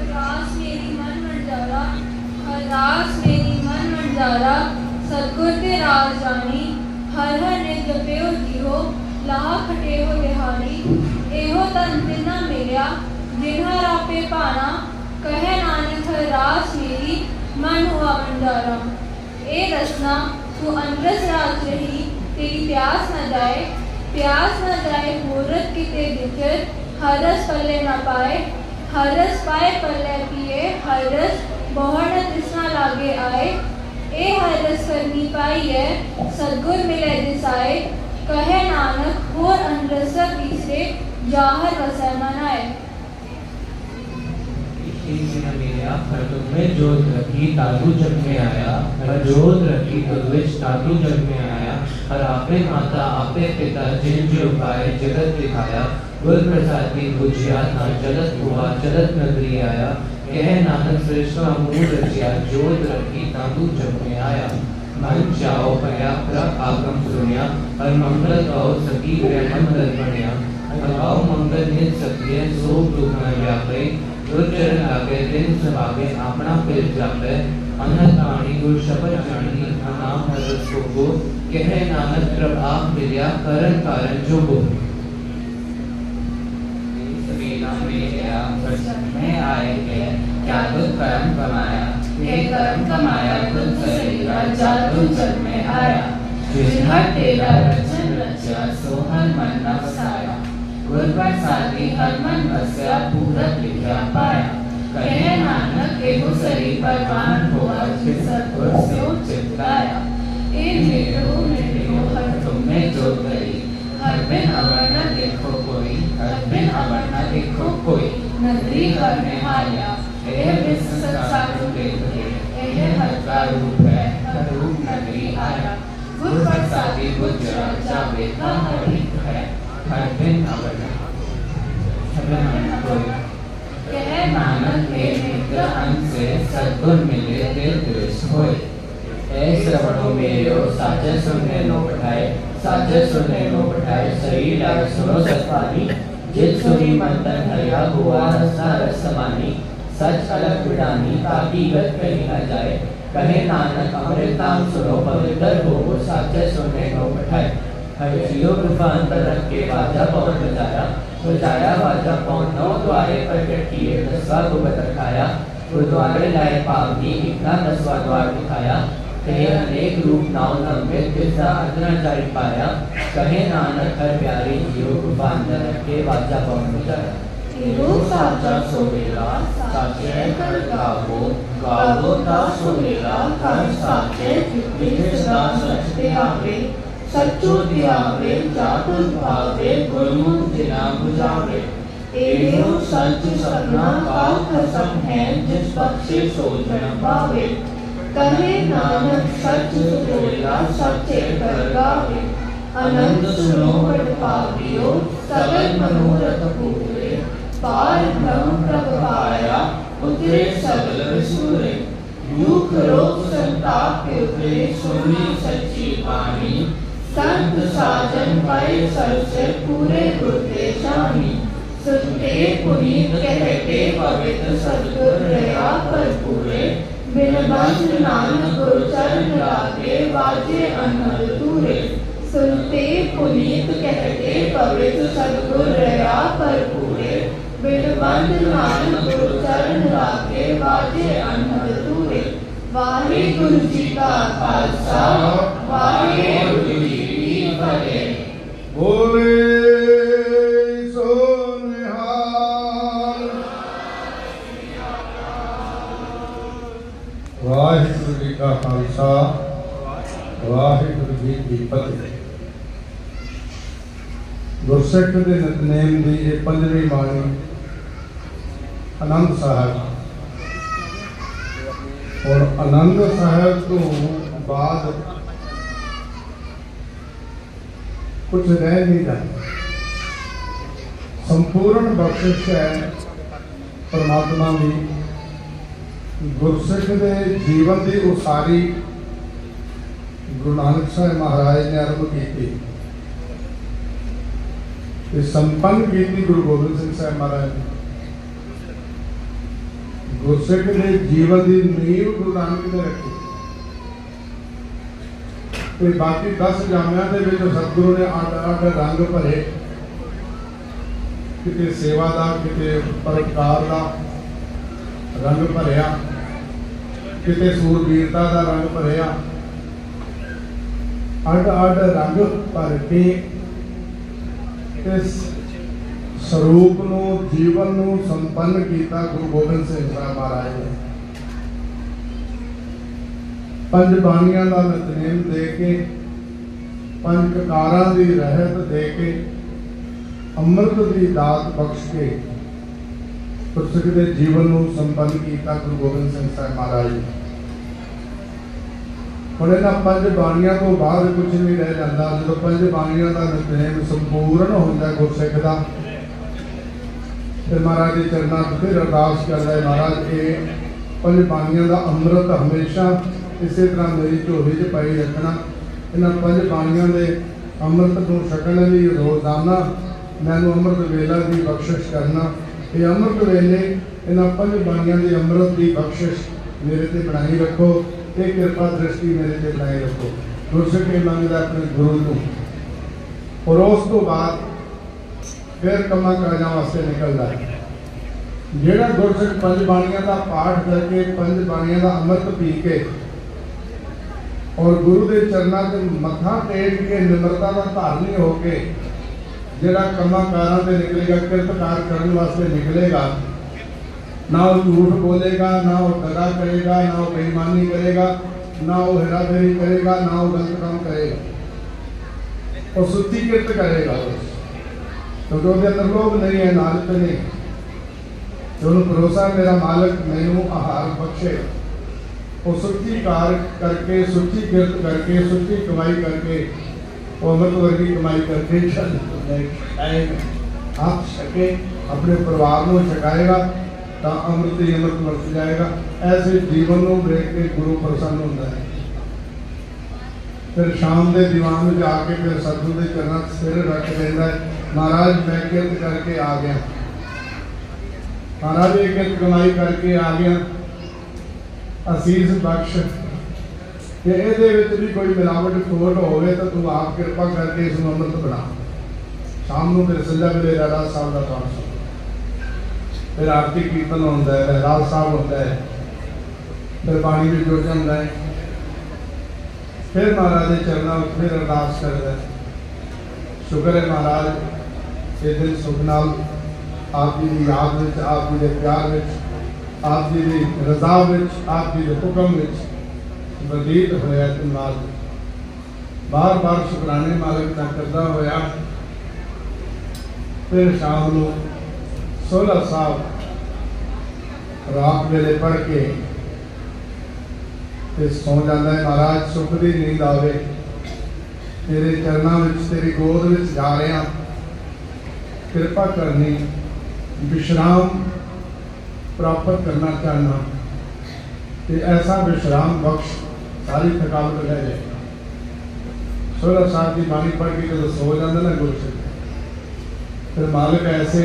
रास मेरी मन मंजारा, हर रास मेरी मन मंजारा, सतगुर के राज जानी। हर हर ने जपयो जिहो, लाह खटे हो बिहारी। एहो तन तिना मिलिया, जिन्हा रापे पाना। कहे नानक हर रास मेरी मन हुआ मंजारा। ए रसना तू अनरस राज रही, तेरी प्यास न जाए। प्यास न जाए मूर्त की ते दिखर, हर रस पल्ले न पाए। हर रस पाए पल्ले पिए, हर रस बहुर न तृष्णा लागे आए। ए हर रस करनी पाई है, सतगुर मिले दिसाए। कहे नानक और अनरस तीसरे जाहर वसै मनाए। में जोत रखी तालू जग में आया, हर जोत रखी तुझ तालू जग में आया। हर आपे माता आपे पिता जिन जो पाए जगत दिखाया। गुर प्रसादी बुझिया ना जगत हुआ जगत नगरी आया। कह नानक सृष्टा मूल रचिया, जोत रखी तालू जग में आया। मन जाओ भया प्रभ आगम सुनिया, हर मंगल गाओ सकी ग्रह मंगल बनिया। गाओ मंगल नित सकिए सो दुख न व्यापे। गुर चरण लागे दिन सुहागे अपना फिर जापे। अनंत वाणी गुर शब्द जानी, नाम हर रस को। कहे नानक प्रभ आप मिलिया, करन कारण जो हो। में आए थे क्या तुझ कर्म कमाया, ये कर्म कमाया तुझ शरीरा जा तुझ जग में आया। जिन हर तेरा रचन रचा सो हर मन न बसाया। गुर प्रसादी हर मन बसया पूरत लिखा पाया। कहे नानक एगो शरीर परवान हुआ जिस सतगुर से चित्ताया। ए मेरो हर तुमने जो करी, हर बिन अवर न देखो कोई, हर बिन अवर न देखो कोई। नगरी हर में आया, एह विश्व संसार देखे, एह हर का रूप है, हर रूप नगरी आया। गुर प्रसादी गुजरा जावे का हर एक है, हर बिन अवर न कोई। कह नानक के मित्र अंत से सद्गुर मिले ते दृश होए। ऐ श्रवणों मेरो साचे सुनने लो बैठाए, साचे सुनने लो बैठाए। शरीर लाग सुनो सतवानी, जित सुनी मंतन हरिया हुआ रसना रस समानी। सच अलग विडानी ताकि गत कहीं न जाए। कहे नानक अमृत नाम सुनो पवित्र हो, साचे सुनने लो बैठाए। हर जियो कृपा अंतर रख के बाजा पवन बजाया। बजाया बाजा पवन नौ द्वारे प्रकट किए, दसवा गुबत रखाया। गुरुद्वारे लाए पावनी, इतना दसवा द्वार दिखाया। कहे अनेक रूप नाव नम्बित, जिसका अर्थ न जाई पाया। कहे नानक हर प्यारे जियो कृपा अंतर रख के बाजा पवन बजाया। साचा सोमेला साचे कर गावो, गावो ता सोमेला कर साचे। विचरा सच त्यावे, सच्चो त्यावे जातु भावे। गुरमुख जिना बुझावे, एहो सच सपना का कसम है। जिस पक्षे सोचन पावे, कहे नानक सच सुतोला सच्चे कर गावे। अनंत सुनो पढ़ पावियो, सकल मनोरथ पूरे। पार ब्रह्म प्रभ पाया, उतरे सकल विसुरे। दुख रोग संताप के उतरे, सुनी सच्ची वाणी। संत साजन पाए सबसे पूरे गुरते जानी। सुनते पुनीत कहते पवित्र सद्गुर रहा पर पूरे। बिन बंध नानक गुरु चरण लागे, वाजे अनहद दूरे। सुनते पुनीत कहते पवित्र सद्गुर रहा पर पूरे। बिन बंध नानक गुरु चरण लागे, वाजे अनहद दूरे। वाहिगुरु जी का खालसा, वाहिगुरु जी की फतेह। बोले सो निहाल। वाहिगुरु जी का खालसा, वाहिगुरु जी की फतेह। गुरसिख के नितनेम की ये 5वीं बाणी आनंद साहब। और आनंद साहब तो बाद कुछ रह नहीं जाता। संपूर्ण बख्शिश है परमात्मा की। गुरसिख के जीवन की उसारी गुरु नानक साहब महाराज ने आरंभ की, संपन्न की गुरु गोबिंद सिंह साहब महाराज ने। गुरसिख के जीवन की नींव गुरु नानक ने रखी। तो बाकी 10 जामिया के सतगुरु ने अड रंग भरे, किते सेवा का, किते परोपकार का रंग भरिया, किते सूरबीरता का रंग भरिया। अड अड रंग भर के इस स्वरूप नू, जीवन नू संपन्न किया गुरु गोबिंद सिंह साहब महाराज ने। 5 बाणियां का नितनेम दे के, 5 ककारां की रहत दे के, अमृत की दात बख्श के गुरसिख के जीवन नू संपन्न किया गुरु गोबिंद सिंह साहब महाराज ने। हुण इन्हां 5 बाणियां तो बाद कुछ नहीं रह जाता। जो 5 बाणियां का नितनेम संपूर्ण होता है गुरसिख का, फिर महाराज के चरणों में फिर अरदास करता है, महाराज ये 5 बाणियां का अमृत हमेशा इस तरह मेरी झोली च पाई रखना। इन्होंने 5 बाणियां के अमृत को छकने लिए रोजाना मैनू अमृत वेला की बख्शिश करना। ये अमृत वेले इन्होंने 5 बाणियां की अमृत की बख्शिश मेरे ते बनाई रखो। ये कृपा दृष्टि मेरे ते बनाई रखो। गुरसिख मंगता अपने गुरु को। और उस तो बाद फिर कमा काजा वास्ते निकलता है। जेड़ा गुरसिख 5 बाणियां का पाठ करके, 5 बाणियां का अमृत पी के और गुरु के चरणों से मत्था टेक के निम्रता का धारनी होके जेड़ा कमा कारा से निकलेगा, किरतकार करने वास्ते निकलेगा, ना वो झूठ बोलेगा, ना वो दगा करेगा, ना वो बेईमानी करेगा, ना वो हेराफेरी करेगा, ना वो गलत काम करेगा और शुद्धि किरत करेगा। क्योंकि उसके अंदर लोभ नहीं है, लालच नहीं। तो उन्होंने भरोसा मेरा मालिक मैनू आहार बख्शे। वो सुच्ची कार करके, सुच्ची किरत करके, सुच्ची कमाई करके, वो अमृत वर्गी कमाई करके आप सके अपने परिवार को छकाएगा तो अमृत ही अमृत बरस जाएगा। ऐसे जीवन को देख के गुरु प्रसन्न होता है। फिर शाम के दीवान में जाके फिर सतगुरु के चरणों सिर रख देता है, महाराज मैं किरत करके आ गया, महाराज ये किरत कमाई करके आ गया, असीस बख्श कि ये भी कोई मिलावट खोट होवे तो तू आप कृपा करके इस अमृत बना। शाम को फिर संजा वेले रहराज साहब का पाठ, फिर आरती कीर्तन होता है, रहराज साहब होता है, फिर पानी भी जुड़ जाता है। फिर महाराज के चरणों में फिर अरदास करता है। शुक्र है महाराज ये दिन सुख नाल आप जी की याद में, आप जी के प्यार में, आप जी की रजा में, आप जी के हुक्म में बतीत होया। धन्यवाद बार बार शुकराने मालिक का करता होया। फिर शाम को 16 साहब रात वेले पढ़ के फिर सौ जाता है। महाराज सुख की नींद आवे, तेरे चरणों में, तेरी गोद में जा रहे हैं, कृपा करनी, विश्राम प्राप्त करना चाहना, तो ऐसा विश्राम बख्श सारी थकावट रह जाए। 16 साल की बाणी पढ़ के जब सो जाता ना गुरसिख, फिर मालिक ऐसे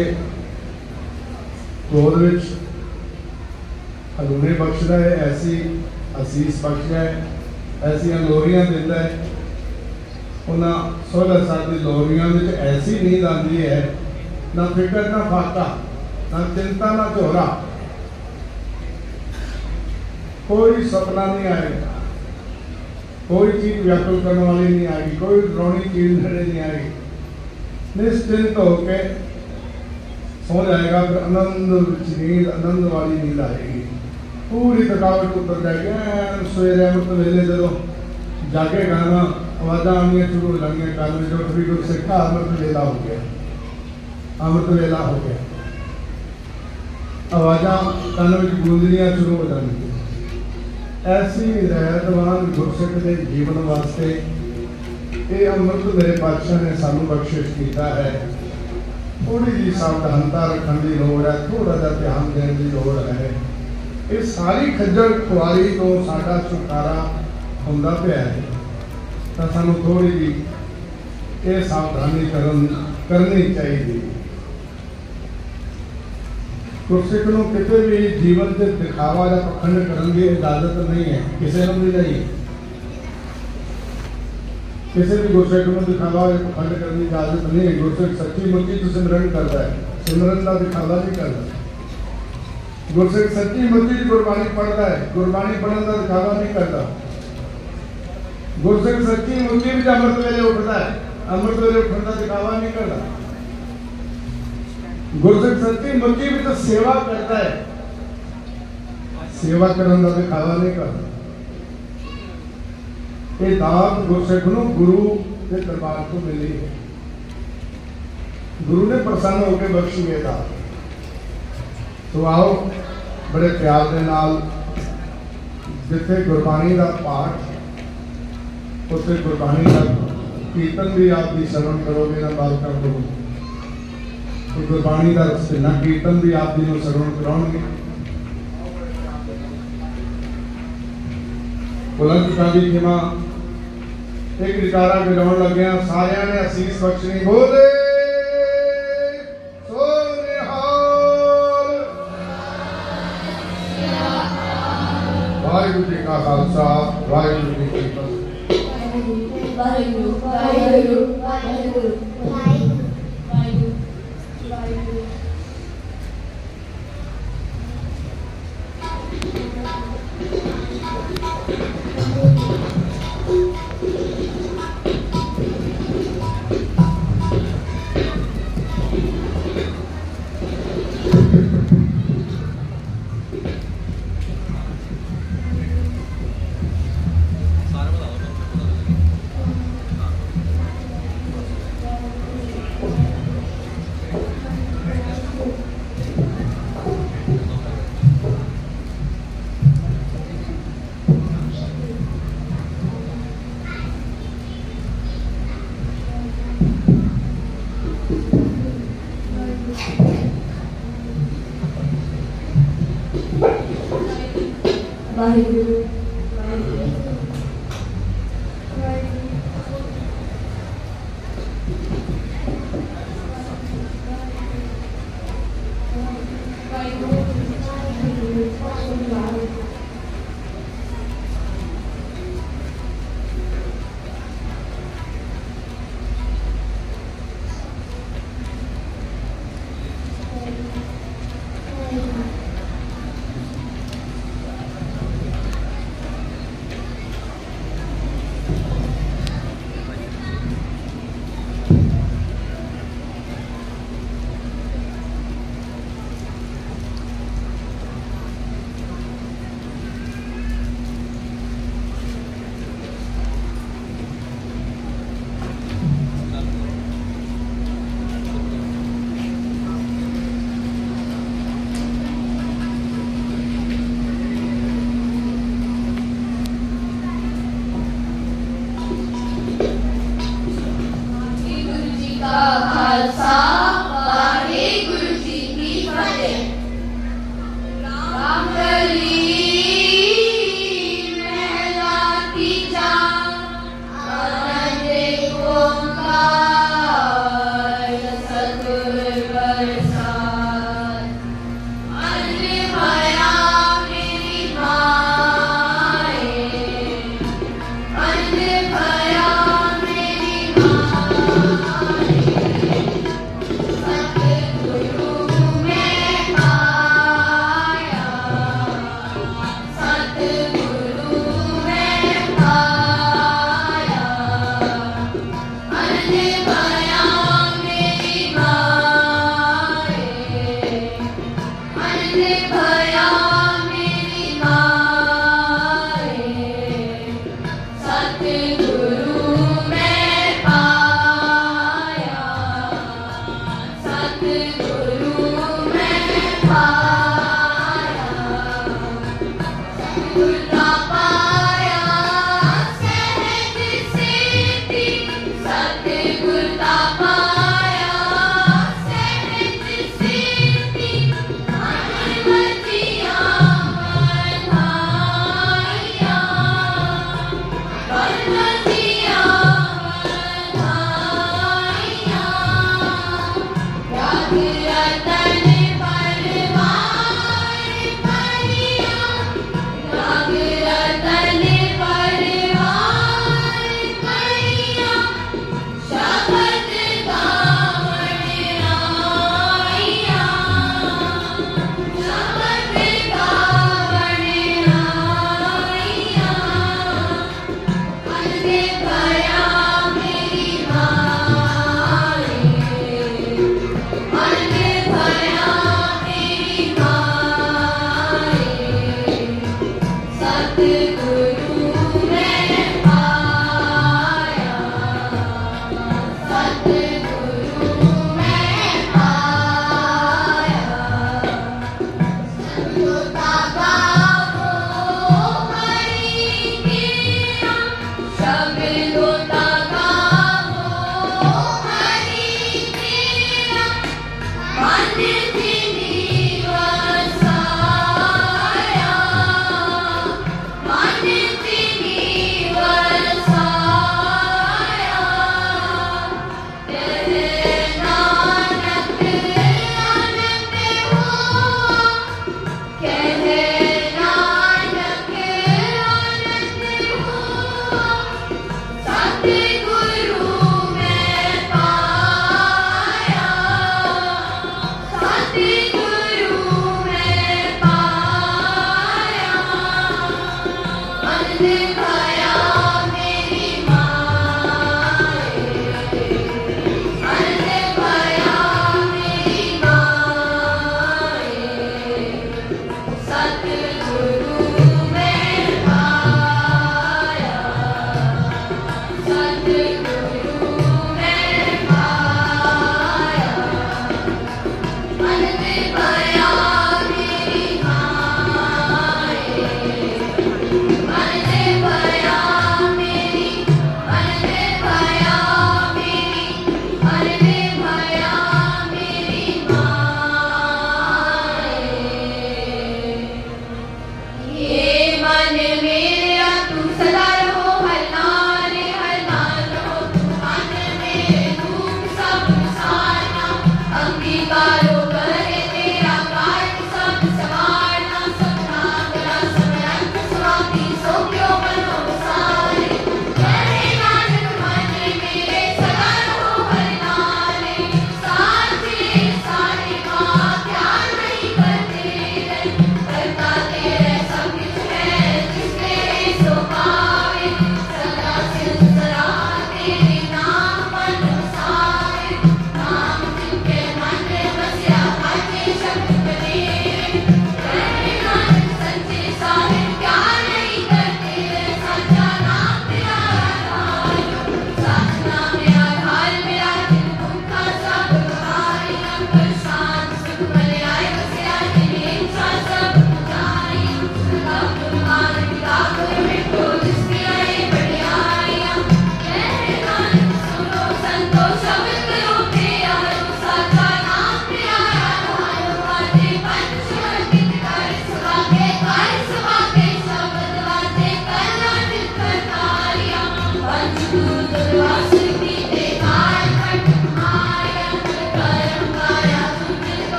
गोद में हलूने बख्शता है, ऐसी असीस बख्शता है, ऐसी लोरियां देता है। उन्होंने 16 साल की लोरियां में ऐसी नींद आती है, ना फिक्र ना फाका, ना चिंता ना झोरा, कोई सपना नहीं आएगा, कोई चीज व्याकुल करने वाली नहीं आएगी, कोई डरावनी चीज नजर नहीं आएगी। निश्चिंत होके सो जाएगा। फिर आनंद नींद, आनंद वाली नींद आएगी, पूरी थकावट उतर जाएगी। सवेरे अमृत वेले जो जागेगा ना, आवाज़ा आनी शुरू हो जाएंगे कान में, जो थोड़ी दूर से अमृत वेला हो गया, अमृत वेला हो गया, आवाज़ा कान में गूंजनियाँ शुरू हो जाएंगी। ऐसी रहतवान गुरसिख के जीवन वास्ते ये अमृत मेरे पातशाह ने सानू बख्शिश किया है। थोड़ी जी सावधानता रखने की लोड़ है, थोड़ा जा ध्यान देने की लोड़ है। ये सारी खज्जल खुआरी तो साडा छुटकारा होंदा पिया है, तो सानू थोड़ी जी ये सावधानी करनी चाहिए। गुरसिख नूं किते भी जीवन से दिखावा या पखंड करने की इजाजत नहीं है, किसी को भी नहीं। किसी भी गुरसिख नूं दिखावा या पखंड करने की इजाजत नहीं है। गुरसिख सच्ची मुच्ची तो सिमरन करता है, सिमरन का दिखावा नहीं करता। गुरसिख सच्ची मुच्ची गुरबाणी पढ़ता है, गुरबाणी पढ़ने का दिखावा नहीं करता। गुरसिख सच्ची मुच्ची भी अमृत वेले उठता है, अमृत वेले उठने का दिखावा नहीं करता। गुरसिख सच्ची मुच्ची भी तो सेवा करता है, सेवा करने का दिखावा नहीं करता। ये दात गुरसिख नूं गुरु के दरबार को मिली है, गुरु ने प्रसन्न होकर बख्शी है दात। तो आओ बड़े प्यार के नाल जिथे गुरबाणी का पाठ, उत्थे गुरबाणी का कीर्तन भी आप भी श्रवण करोगे ना बाल कर दो, तो गुरबाणी का ना कीर्तन भी आप जी श्रवण कराओगे। बुलंद काली खिमा एक जयकारा बजाउण लग्या, सारियां ने असीस बख्शनी। बोले सो निहाल। वाहिगुरू जी का खालसा, वाहिगुरू जी की फतेह। वाहिगुरू वाहिगुरू वाहिगुरू वाहिगुरू। Amen.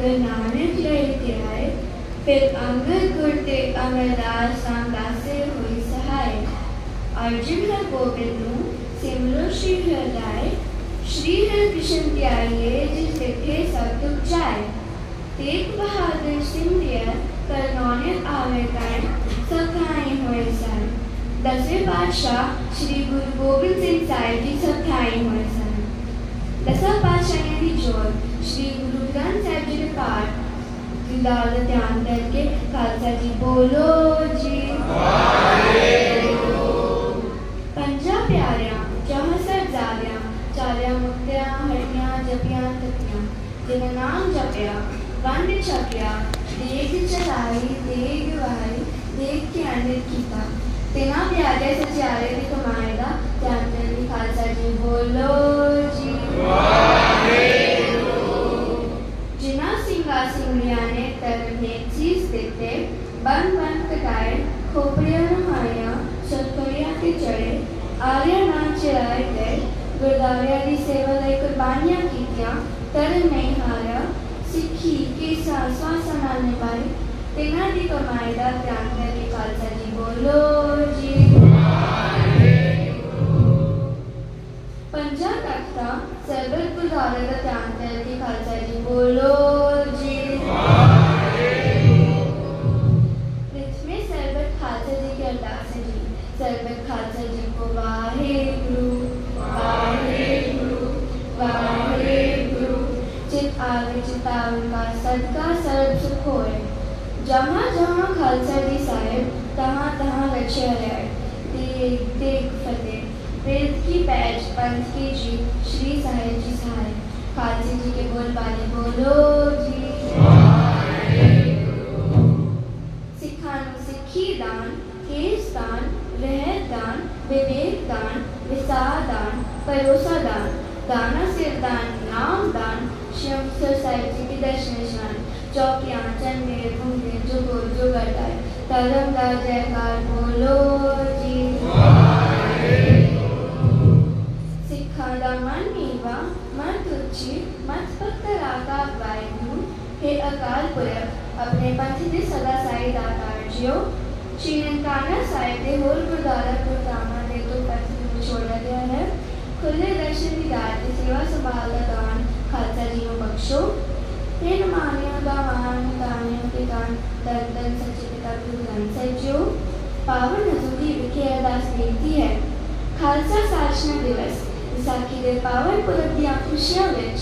गुरु नानक रहते आए, फिर अंगद गुरते अमरदास रामदासे हुई सहाय। अर्जुन हर गोबिंदू सिमरो श्री हृदय, श्री हर कृष्ण प्यारिये जिस लिखे सब दुख जाए। तेग बहादुर सिंधिया करनौने आवे गाय, सखाई हुए सन। 10वें पातशाह श्री गुरु गोबिंद सिंह साहिब जी सखाई हुए सन। 10 पातशाह की जोत श्री गुरु ग्रंथ साहिब जी के पाठ दिलाल ध्यान करके खालसा जी बोलो जी। पंजा प्यारियां जहाँ सर जालियां, चालियां मुक्तियां हटियां जपियां तपियां, जिन्हें नाम जपिया वंड छकिया, देग चलाई देग वाई, देग के अंडर कीता, तेना प्यारे सचारे की कमाए दा जानते हैं खालसा जी बोलो जी। जिना सिंगा सिंगिया ने तरने चीज देते, बन बन कटाए, खोपड़ियां नहाया, शक्करियां के चढ़े, आर्या नाम चलाए गए, गुरदारिया की सेवा लई कुर्बानियां कीतियां, तरन नहीं हारा, सिक्खी के स्वासा नाल निभाई, तेना दी कमाई दा ध्यान करके खालसा जी बोलो जी। पंजा तख्ता सरबत गुजारे दा ध्यान करके खालसा जी बोलो जी। में सरबत खालसा जी की अरदास है जी। सरबत खालसा जी को वाहेगुरु वाहेगुरु वाहेगुरु, चित आवे चितावन का सदका सर्व सुख होए। जहाँ जहाँ खालसा जी साहिब, तहाँ तहाँ रचे रहे। देख देख फतेह, वेद की पैज पंथ की जीत, श्री साहिब जी सहाय। खालसा जी के बोल बाले बोलो जी। सिखानु सिक्खी दान, केस दान, रहत दान, विवेक दान, विसार दान, परोसा दान, दाना सिर दान, नाम दान, शिव साहिब जी की दर्शन निशान, चौकियां चंदे घूंगे जुगो जुगटाए, तरम दा जयकार बोलो जी। सिखा दा मन नीवा, मन तुच्छी, मत पत्थर आका वाहिगुरु, हे अकाल पुरख अपने पंथ दे सदा साई दातार जियो। श्री ननकाना साहिब दे होर गुरुद्वारा गुरदामा दे तो पंथ ਨੂੰ छोड़ा गया है। खुले दर्शन दीदार की सेवा संभाल का दान खालसा जी को बख्शो। हे नमानियों का मान गानियों के गान दर दर सच्चे पिता गुरु ग्रंथ साहिब जी पावन हजूरी विखे अरदास बेनती है। खालसा साधना दिवस विसाखी के पावन पुरब दी खुशियां विच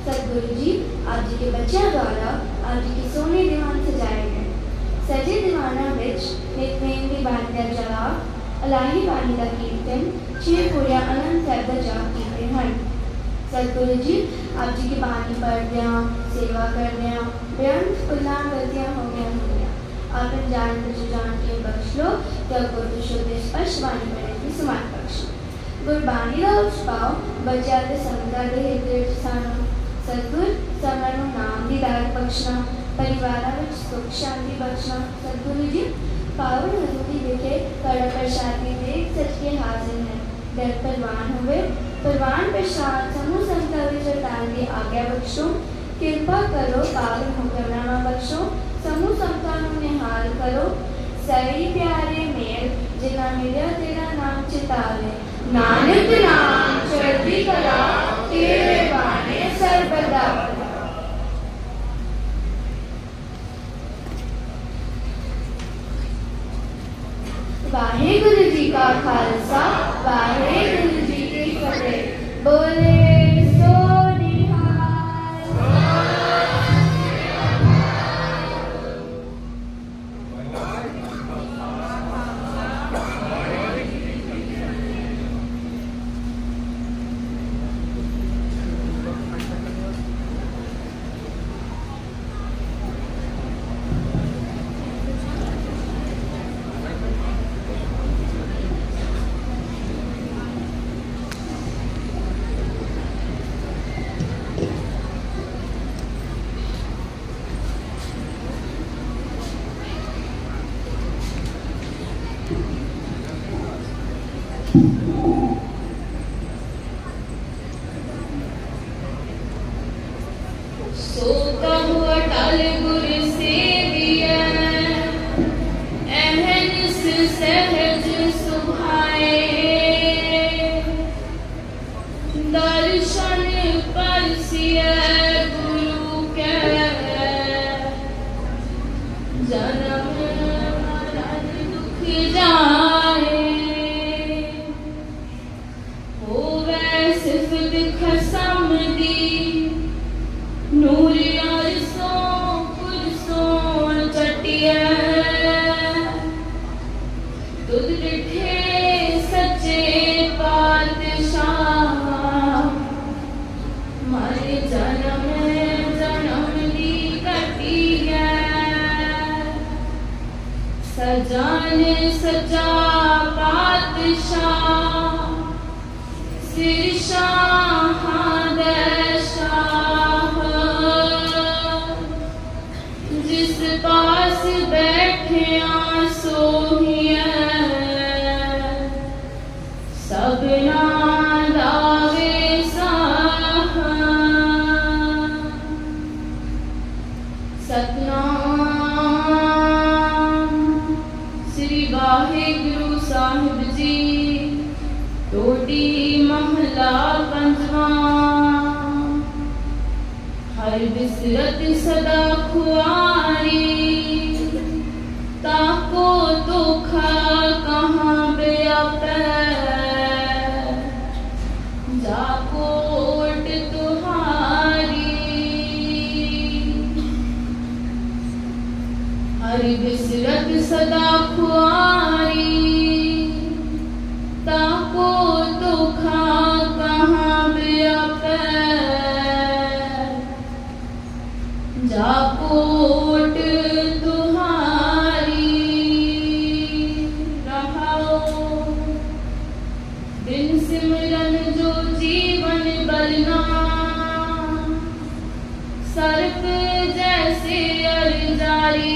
सतगुरु जी आप जी के बच्चों द्वारा आप जी के सोने दीवान सजाए गए। सजे दीवाना विच नितनेम दी बाणियां जला, अलाही बाणी का कीर्तन, छे पूरिया अनंत साहिब दा जाप कीते हैं। सतगुरु जी आप जी की बाणी पढ़दियां सेवा करदियां बेअंत फुल्लां गलतियां हो गया आप जान के बख्श लो, तब गुरु शुद्ध स्पष्ट बाणी पढ़ने की समाज बख्श। गुरबाणी का उछपाओ बच्चा के संगता दे हृदय सानो। सतगुर समर नाम दीदार बख्शना, परिवार में सुख शांति बख्शना। सतगुरु जी पावन हजूरी विखे कड़ा प्रसादी देख सच के हाजिर है। दर परवान हुए परवान प्रसाद समूह संकल्प चट्टान की आज्ञा बख्शो। कृपा करो पावन हुक्मनामा बख्शो। समूह संतानों निहाल करो। सही प्यारे मेल जिना मिलिया तेरा नाम चितावे। नानक नाम चढ़ती कला तेरे बाने सर्वदा। वाहेगुरु जी का खालसा वाहेगुरु जी की फतेह। बोले सो निहाल। जाने सच्चा पातशाह सिर शाह दे शाह जिस पास बैठिया सोहिए सबना दावे साह सतनाम श्री वाहिगुरु साहिब जी टोटी महला पंजवा हर बिसरत सदा खुआरी ताको दुखा कहाँ व्यापै जाको ओट तुहारी हर बिसरत सदा खुआरी ताको दुखा कहाँ व्यापै जाकोट तुहारी रहाओ बिन सिमरन जो जीवन बलना सर्प जैसे अरजारी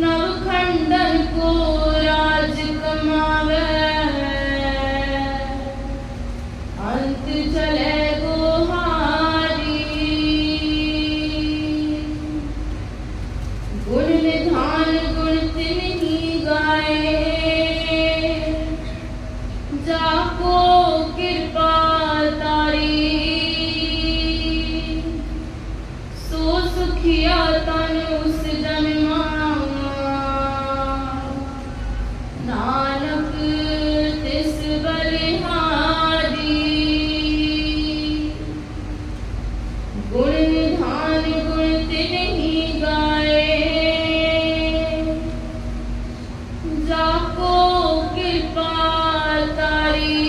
नवखंडन को राज कमावे अंत चले गोहारी गुण निधान गुण तिन्ही गाए जाको कृपा तारी सो सुखिया तन उस जन्मा नानक तिस बलिहारी गुण निधान गुण तिन्ही गाए जाको कृपा तारी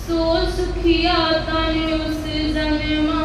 सो सुखिया तन उस जन्मा